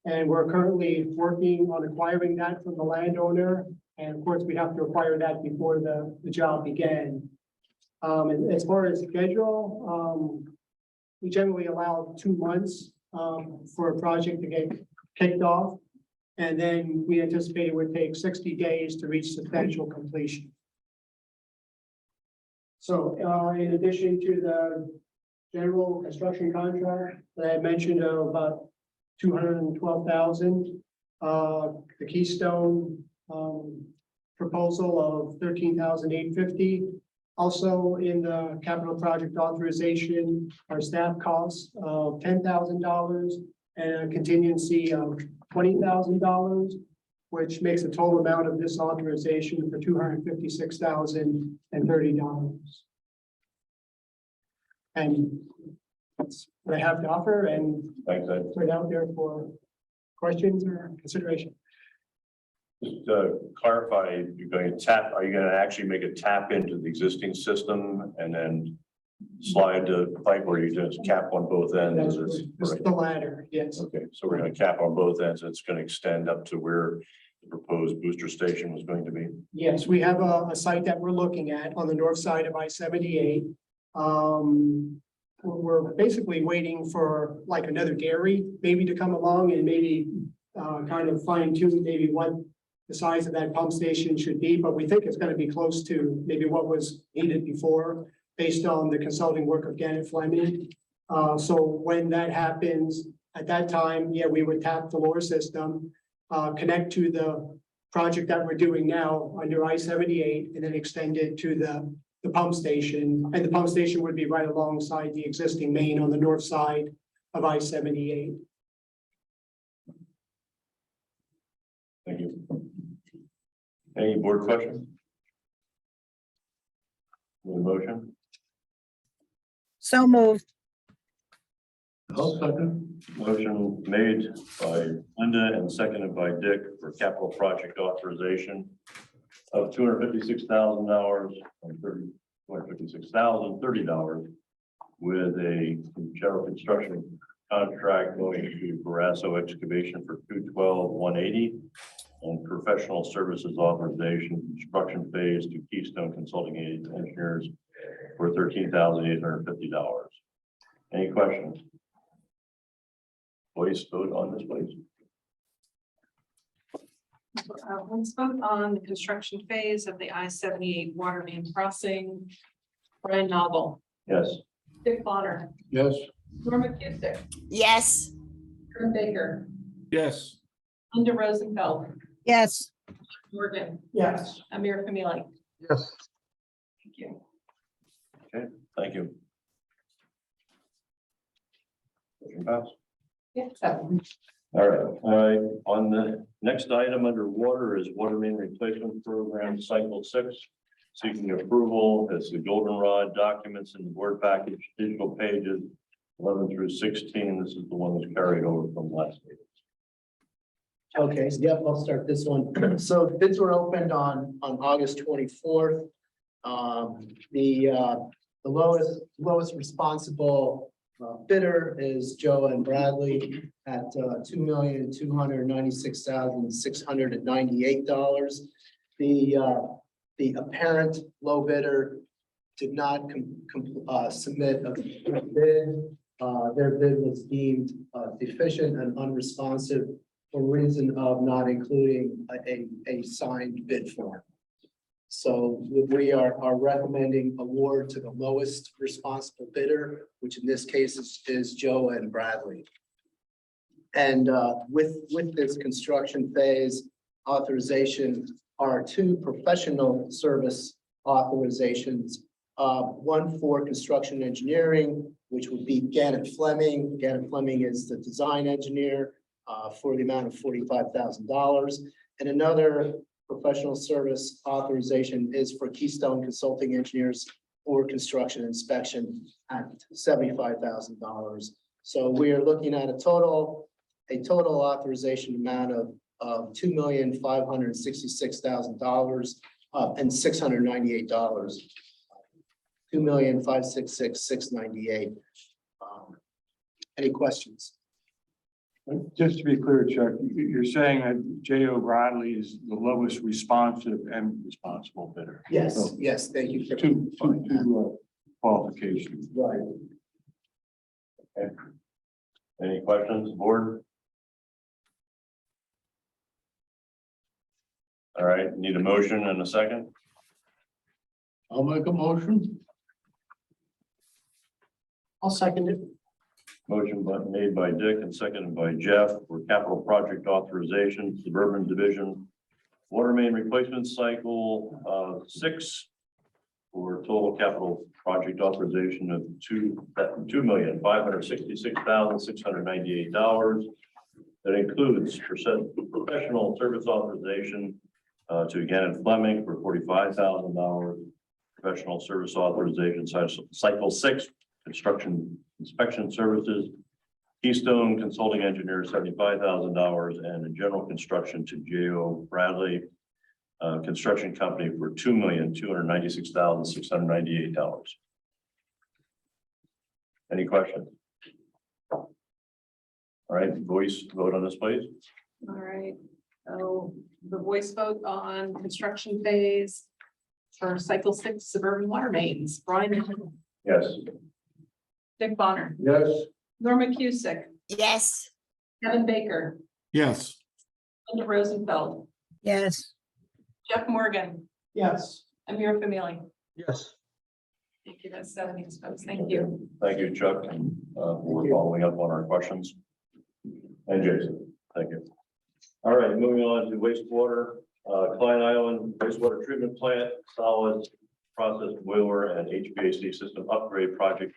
And we're currently working on acquiring that from the landowner. And of course, we have to acquire that before the job began. And as far as schedule, we generally allow 2 months for a project to get kicked off. And then we anticipate it would take 60 days to reach substantial completion. So in addition to the general construction contract that I mentioned of about $212,000, the Keystone proposal of $13,850. Also in the capital project authorization, our staff costs of $10,000 and a contingency of $20,000, which makes the total amount of this authorization for $256,030. And that's what I have to offer, and Thanks, Ed. put it out there for questions or consideration. Just to clarify, you're going to tap, are you going to actually make a tap into the existing system and then slide the pipe, or you just cap on both ends? This is the latter, yes. Okay, so we're going to cap on both ends. It's going to extend up to where the proposed booster station was going to be. Yes, we have a site that we're looking at on the north side of I-78. We're basically waiting for like another dairy maybe to come along and maybe kind of fine tune maybe what the size of that pump station should be, but we think it's going to be close to maybe what was needed before based on the consulting work of Gannett Fleming. So when that happens, at that time, yeah, we would tap the lower system, connect to the project that we're doing now under I-78, and then extend it to the pump station. And the pump station would be right alongside the existing main on the north side of I-78. Thank you. Any board questions? Any motion? So moved. Motion made by Linda and seconded by Dick for capital project authorization of $256,000 and $256,030 with a general construction contract going to Barasso Excavation for $212,180 and professional services authorization construction phase to Keystone Consulting Engineers for $13,850. Any questions? Voice vote on this, please. Let's vote on the construction phase of the I-78 water main crossing. Brian Novel, Yes. Dick Bonner, Yes. Norma Cusick, Yes. Karen Baker, Yes. Linda Rosenfeld, Yes. Morgan, Yes. Amir Famili. Yes. Thank you. Thank you. Motion passed. Yeah. All right, on the next item under water is water main replacement program cycle 6. Seeking approval as the goldenrod documents in the board package, digital pages 11 through 16. This is the one that's carried over from last meeting. Okay, so yep, I'll start this one. So bids were opened on August 24th. The lowest responsible bidder is Joe and Bradley at $2,296,698. The apparent low bidder did not submit a bid. Their bid was deemed deficient and unresponsive for reason of not including a signed bid form. So we are recommending award to the lowest responsible bidder, which in this case is Joe and Bradley. And with this construction phase authorization are 2 professional service authorizations. One for construction engineering, which would be Gannett Fleming. Gannett Fleming is the design engineer for the amount of $45,000. And another professional service authorization is for Keystone Consulting Engineers for construction inspection at $75,000. So we are looking at a total authorization amount of $2,566,000 and $698. $2,566,698. Any questions? Just to be clear, Chuck, you're saying that J.O. Bradley is the lowest responsive and responsible bidder. Yes, So, yes, thank you. for Two clarifying that. qualifications. Right. Any questions, board? All right, need a motion and a second. I'll make a motion. I'll second it. Motion made by Dick and seconded by Jeff for capital project authorization, suburban division, water main replacement cycle 6 for total capital project authorization of $2,566,698. That includes professional service authorization to Gannett Fleming for $45,000. Professional service authorization cycle 6 construction inspection services, Keystone Consulting Engineer, $75,000, and a general construction to J.O. Bradley Construction Company for $2,296,698. Any questions? All right, voice vote on this, please. All right, so the voice vote on construction phase for cycle 6 suburban water mains. Brian, Yes. Dick Bonner, Yes. Norma Cusick, Yes. Kevin Baker, Yes. Linda Rosenfeld, Yes. Jeff Morgan, Yes. Amir Famili. Yes. Thank you, that's 7 votes. Thank you. Thank you, Chuck, and we're following up on our questions. And Jason, thank you. All right, moving on to wastewater, Klein Island wastewater treatment plant, solids process boiler and HVAC system upgrade project.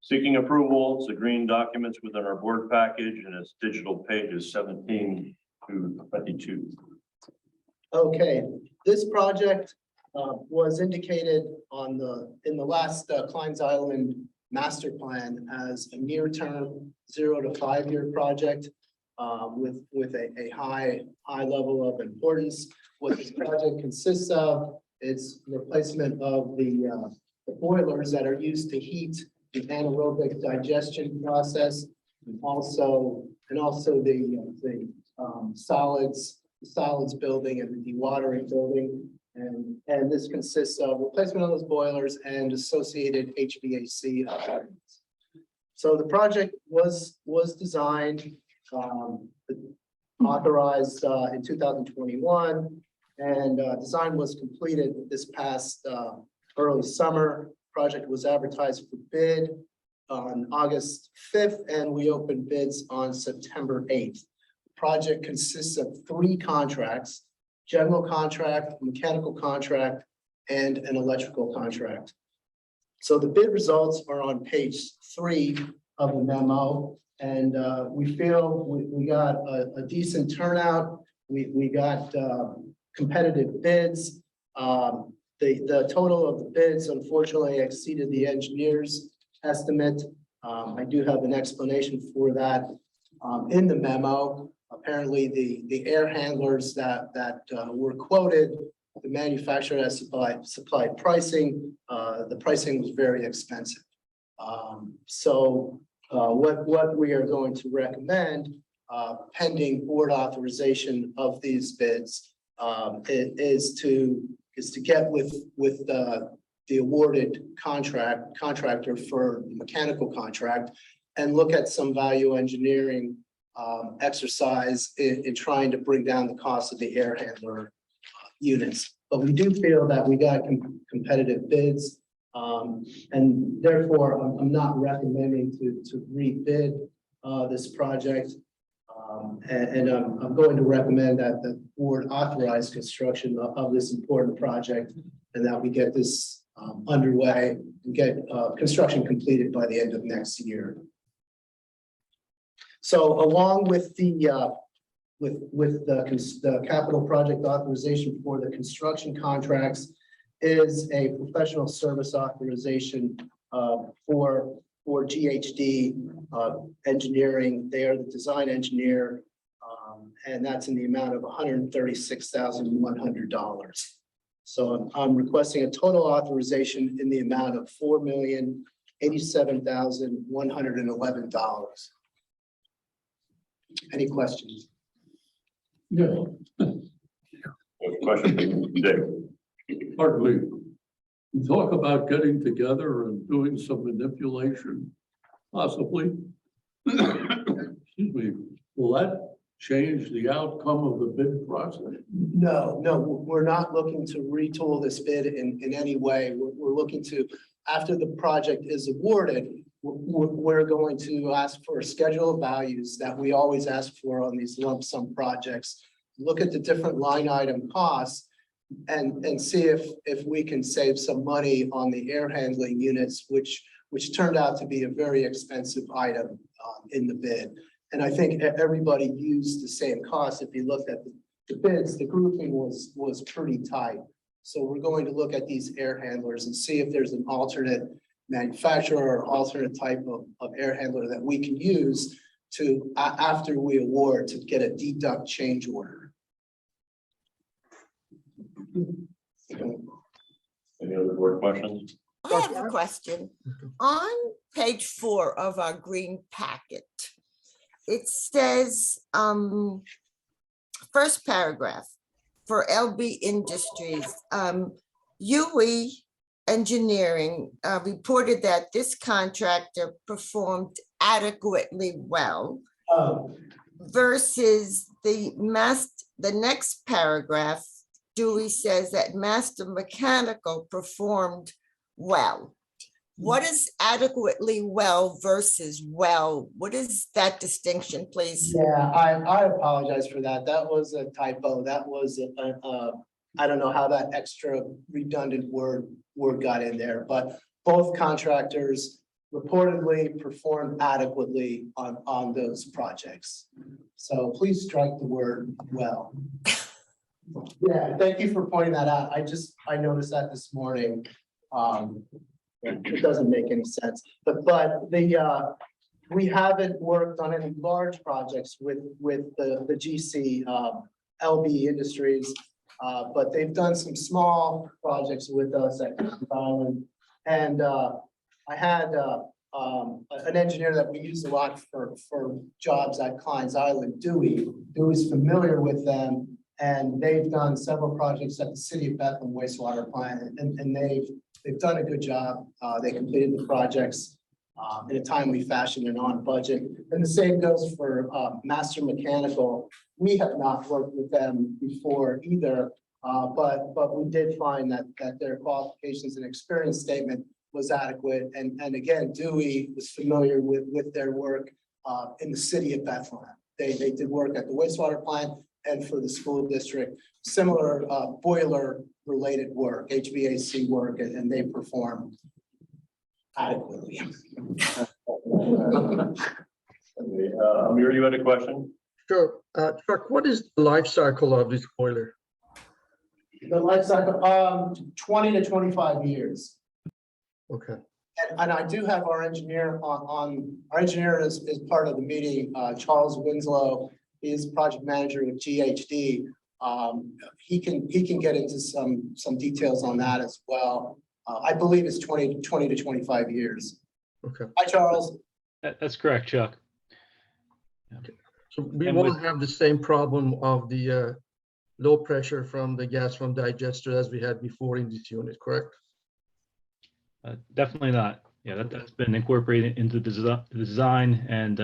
Seeking approval, it's the green documents within our board package and it's digital pages 17 to 22. Okay, this project was indicated in the last Klein's Island master plan as a near-term 0 to 5 year project with a high level of importance. What this project consists of is replacement of the boilers that are used to heat the anaerobic digestion process, and also the solids building and the dewatering building. And this consists of replacement of those boilers and associated HVAC upgrades. So the project was designed, authorized in 2021. And design was completed this past early summer. Project was advertised for bid on August 5th, and we opened bids on September 8th. The project consists of 3 contracts: general contract, mechanical contract, and an electrical contract. So the bid results are on page 3 of the memo, and we feel we got a decent turnout. We got competitive bids. The total of the bids unfortunately exceeded the engineer's estimate. I do have an explanation for that in the memo. Apparently, the air handlers that were quoted, the manufacturer has supplied pricing. The pricing was very expensive. What we are going to recommend, pending board authorization of these bids, is to get with the awarded contractor for the mechanical contract and look at some value engineering exercise in trying to bring down the cost of the air handler units. But we do feel that we got competitive bids, and therefore I'm not recommending to rebid this project. And I'm going to recommend that the board authorize construction of this important project, and that we get this underway and get construction completed by the end of next year. So along with the capital project authorization for the construction contracts is a professional service authorization for GHD engineering. They are the design engineer, and that's in the amount of $136,100. So I'm requesting a total authorization in the amount of $4,087,111. Any questions? Yeah, Question, Dick? partly. You talk about getting together and doing some manipulation, possibly. Excuse me, will that change the outcome of the bid process? No, we're not looking to retool this bid in any way. We're looking to, after the project is awarded, we're going to ask for a schedule of values that we always ask for on these lump sum projects. Look at the different line item costs and see if we can save some money on the air handling units, which turned out to be a very expensive item in the bid. And I think everybody used the same cost. If you looked at the bids, the grouping was pretty tight. So we're going to look at these air handlers and see if there's an alternate manufacturer or alternate type of air handler that we can use to, after we award, to get a deduct change order. Any other board questions? I have a question. On page 4 of our green packet, it says, first paragraph, for LB Industries, UE Engineering reported that this contractor performed adequately well, versus the next paragraph, Dewey says that Master Mechanical performed well. What is adequately well versus well? What is that distinction, please? Yeah, I apologize for that. That was a typo. That was I don't know how that extra redundant word got in there, but both contractors reportedly performed adequately on those projects. So please strike the word well. Yeah, thank you for pointing that out. I noticed that this morning. It doesn't make any sense, but we haven't worked on any large projects with the GC LB Industries, but they've done some small projects with us at Cook Island. And I had an engineer that we use a lot for jobs at Klein's Island, Dewey. Dewey's familiar with them, and they've done several projects at the City of Bethlehem wastewater plant, and they've done a good job. They completed the projects. in a timely fashion and on budget. And the same goes for Master Mechanical. We have not worked with them before either, but we did find that their qualifications and experience statement was adequate. And again, Dewey was familiar with their work in the city of Bethlehem. They did work at the wastewater plant and for the school district, similar boiler related work, HVAC work, and they perform adequately. Amir, you had a question? Sure. Chuck, what is the life cycle of this boiler? The life cycle, 20 to 25 years. Okay. And I do have our engineer our engineer is part of the meeting, Charles Winslow, he is project manager with GHD. He can get into some details on that as well. I believe it's 20 to 25 years. Okay. Hi, Charles. That's correct, Chuck. So we And won't with- have the same problem of the low pressure from the gas from digester as we had before in this unit, correct? Definitely not. Yeah, that's been incorporated into the design, and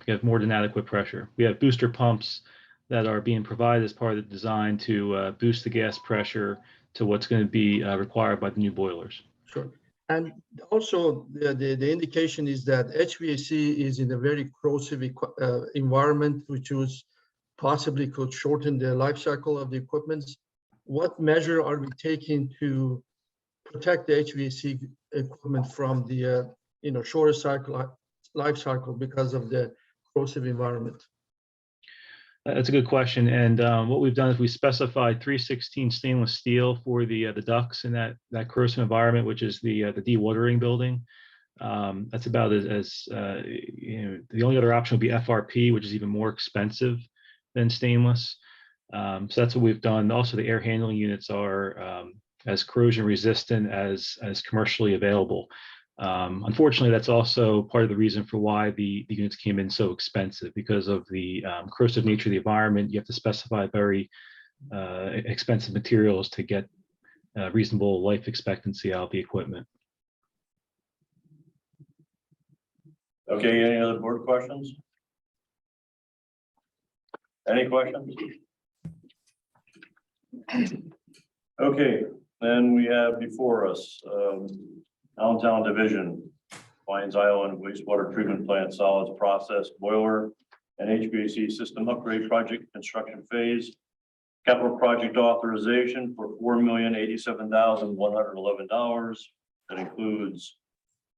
we have more than adequate pressure. We have booster pumps that are being provided as part of the design to boost the gas pressure to what's going to be required by the new boilers. Sure. And also the indication is that HVAC is in a very corrosive environment, which was possibly could shorten the life cycle of the equipment. What measure are we taking to protect the HVAC equipment from the shorter life cycle because of the corrosive environment? That's a good question. And what we've done is we specified 316 stainless steel for the ducts in that corrosive environment, which is the dewatering building. That's about the only other option would be FRP, which is even more expensive than stainless. So that's what we've done. Also, the air handling units are as corrosion resistant as commercially available. Unfortunately, that's also part of the reason for why the units came in so expensive, because of the corrosive nature of the environment. You have to specify very expensive materials to get reasonable life expectancy out of the equipment. Okay, any other board questions? Any questions? Okay, then we have before us Downtown Division, Pines Island wastewater treatment plant solids process boiler and HVAC system upgrade project construction phase. Capital project authorization for $4,087,111. That includes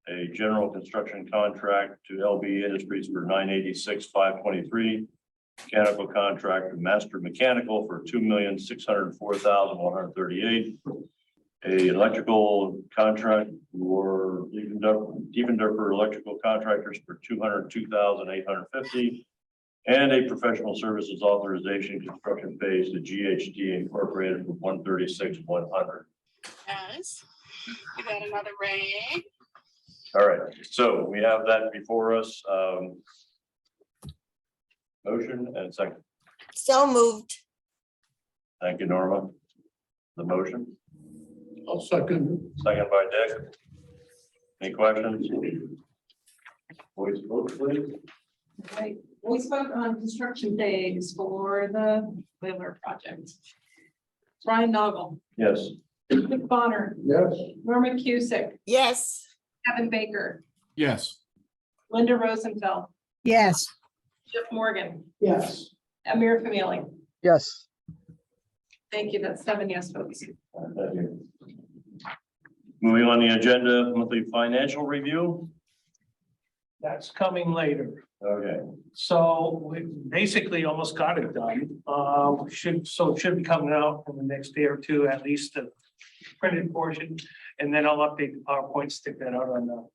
a general construction contract to LB Industries for $986,523. Mechanical contract to Master Mechanical for $2,604,138. A electrical contract for Diefendorfer Electrical Contractors for $202,850. And a professional services authorization construction phase to GHD Incorporated for $136,100. Yes. You got another ring. All right, so we have that before us. Motion and second. So moved. Thank you, Norma. The motion, I'll second. second by Dick. Any questions? Voice vote, please. Right, we spoke on construction phase for the boiler project. Brian Noggle, Yes. Dick Bonner, Yes. Norma Cusick, Yes. Kevin Baker, Yes. Linda Rosenfeld, Yes. Jeff Morgan, Yes. Amir Famili. Yes. Thank you. That's 7 yes votes. Thank you. Moving on the agenda, monthly financial review. That's coming later. Okay, So we basically almost got it done. It should be coming out in the next day or two, at least the printed portion. And then I'll update the PowerPoint, stick that out on the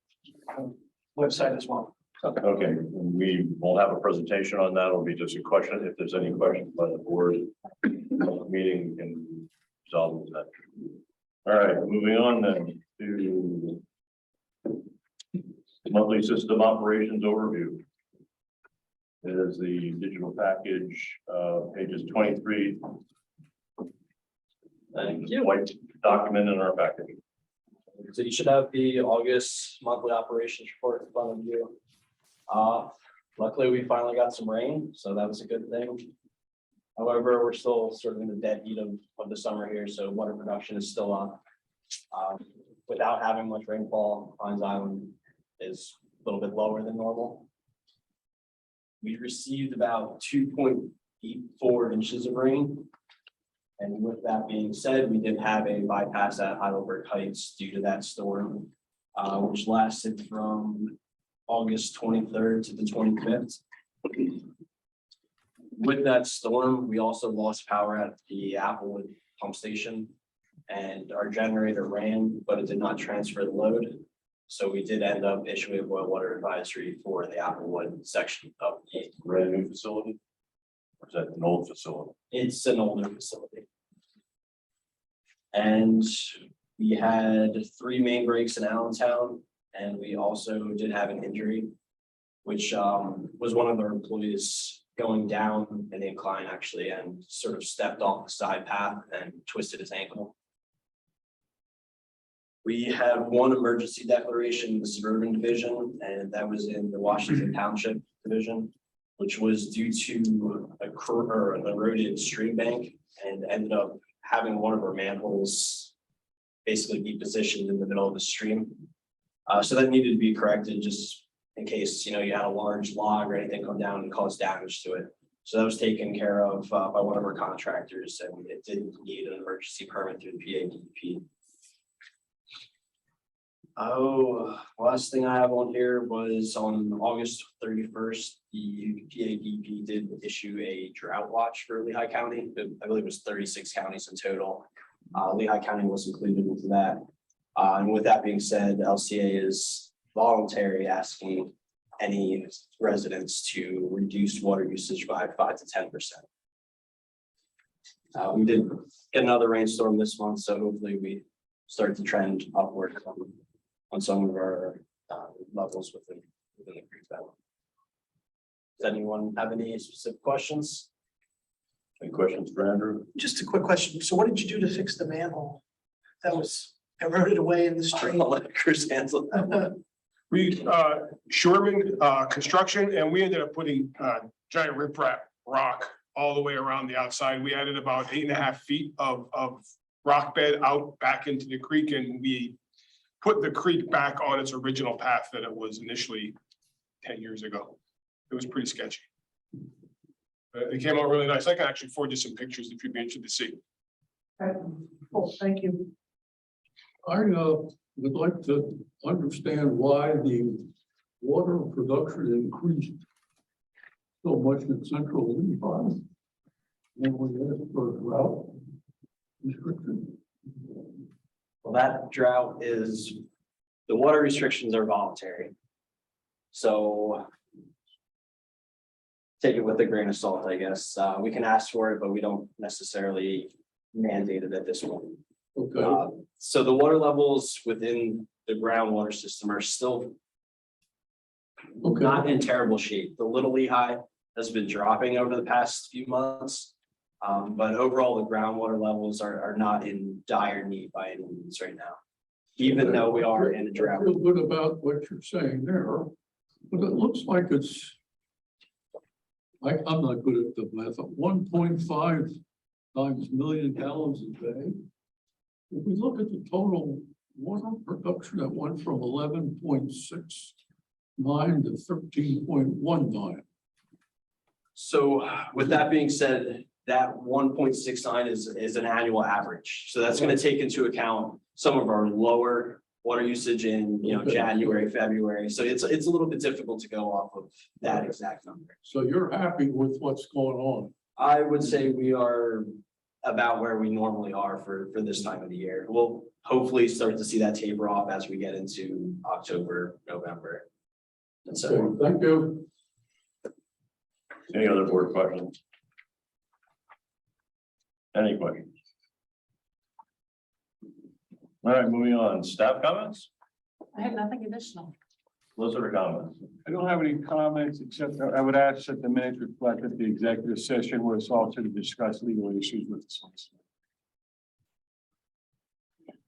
website as well. okay. We will have a presentation on that. It'll be just a question. If there's any questions by the board, meeting can resolve that. All right, moving on then to monthly system operations overview. It is the digital package, pages 23. And white document in our package. So you should have the August monthly operations report in front of you. Luckily, we finally got some rain, so that was a good thing. However, we're still sort of in the dead heat of the summer here, so water production is still up. Without having much rainfall, Pines Island is a little bit lower than normal. We received about 2.84 inches of rain. And with that being said, we did have a bypass at Heidelberg Heights due to that storm, which lasted from August 23rd to the 25th. With that storm, we also lost power at the Applewood pump station, and our generator ran, but it did not transfer the load. So we did end up issuing a boil water advisory for the Applewood section of the Brand new facility? Or is that an old facility? It's an older facility. And we had 3 main breaks in Allentown, and we also did have an injury, which was one of our employees going down an incline actually and sort of stepped off the side path and twisted his ankle. We had 1 emergency declaration in the suburban division, and that was in the Washington Township division, which was due to an eroded stream bank and ended up having one of our manholes basically be positioned in the middle of the stream. So that needed to be corrected just in case, you had a large log or anything come down and cause damage to it. So that was taken care of by one of our contractors, and it didn't need an emergency permit through the PADP. Oh, last thing I have on here was on August 31st, the PADP did issue a drought watch for Lehigh County. I believe it was 36 counties in total. Lehigh County was included into that. And with that being said, LCA is voluntary asking any residents to reduce water usage by 5 to 10%. We did get another rainstorm this month, so hopefully we start to trend upward on some of our levels within the creek bed. Does anyone have any specific questions? Any questions for Andrew? Just a quick question. So what did you do to fix the manhole that was eroded away in the stream? I'll let Chris handle that. We, Shoreman Construction, and we ended up putting giant riprap rock all the way around the outside. We added about 8.5 feet of rock bed out back into the creek, and we put the creek back on its original path that it was initially 10 years ago. It was pretty sketchy. It came out really nice. I can actually forward you some pictures if you'd be interested to see. Oh, thank you. I would like to understand why the water production increased so much in central Lehigh. And we asked for a drought restriction. Well, that drought is, the water restrictions are voluntary. So take it with a grain of salt, I guess. We can ask for it, but we don't necessarily mandate it at this point. Okay. So the water levels within the groundwater system are still not in terrible shape. The Little Lehigh has been dropping over the past few months. But overall, the groundwater levels are not in dire need by any means right now, even though we are in a drought. I feel good about what you're saying there, but it looks like it's, I'm not good at the math, 1.5 times million gallons a day. If we look at the total water production, that went from 11.69 to 13.19. So with that being said, that 1.69 is an annual average. So that's going to take into account some of our lower water usage in January, February. So it's a little bit difficult to go off of that exact number. So you're happy with what's going on? I would say we are about where we normally are for this time of the year. We'll hopefully start to see that taper off as we get into October, November. And so Okay, thank you. Any other board questions? Any questions? All right, moving on. Staff comments? I have nothing additional. Solicitor comments? I don't have any comments, except I would ask that the minutes reflect that the executive session was also to discuss legal issues with the solicitor.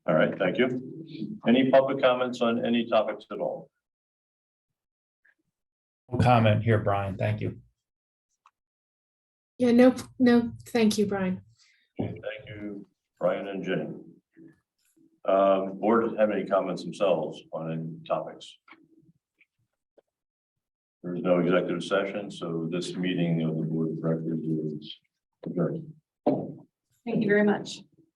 All right, thank you. Any public comments on any topics at all? No comment here, Brian. Thank you. Yeah, no, thank you, Brian. Thank you, Brian and Jenny. Board have any comments themselves on any topics? There is no executive session, so this meeting of the board of directors is adjourned. Thank you very much.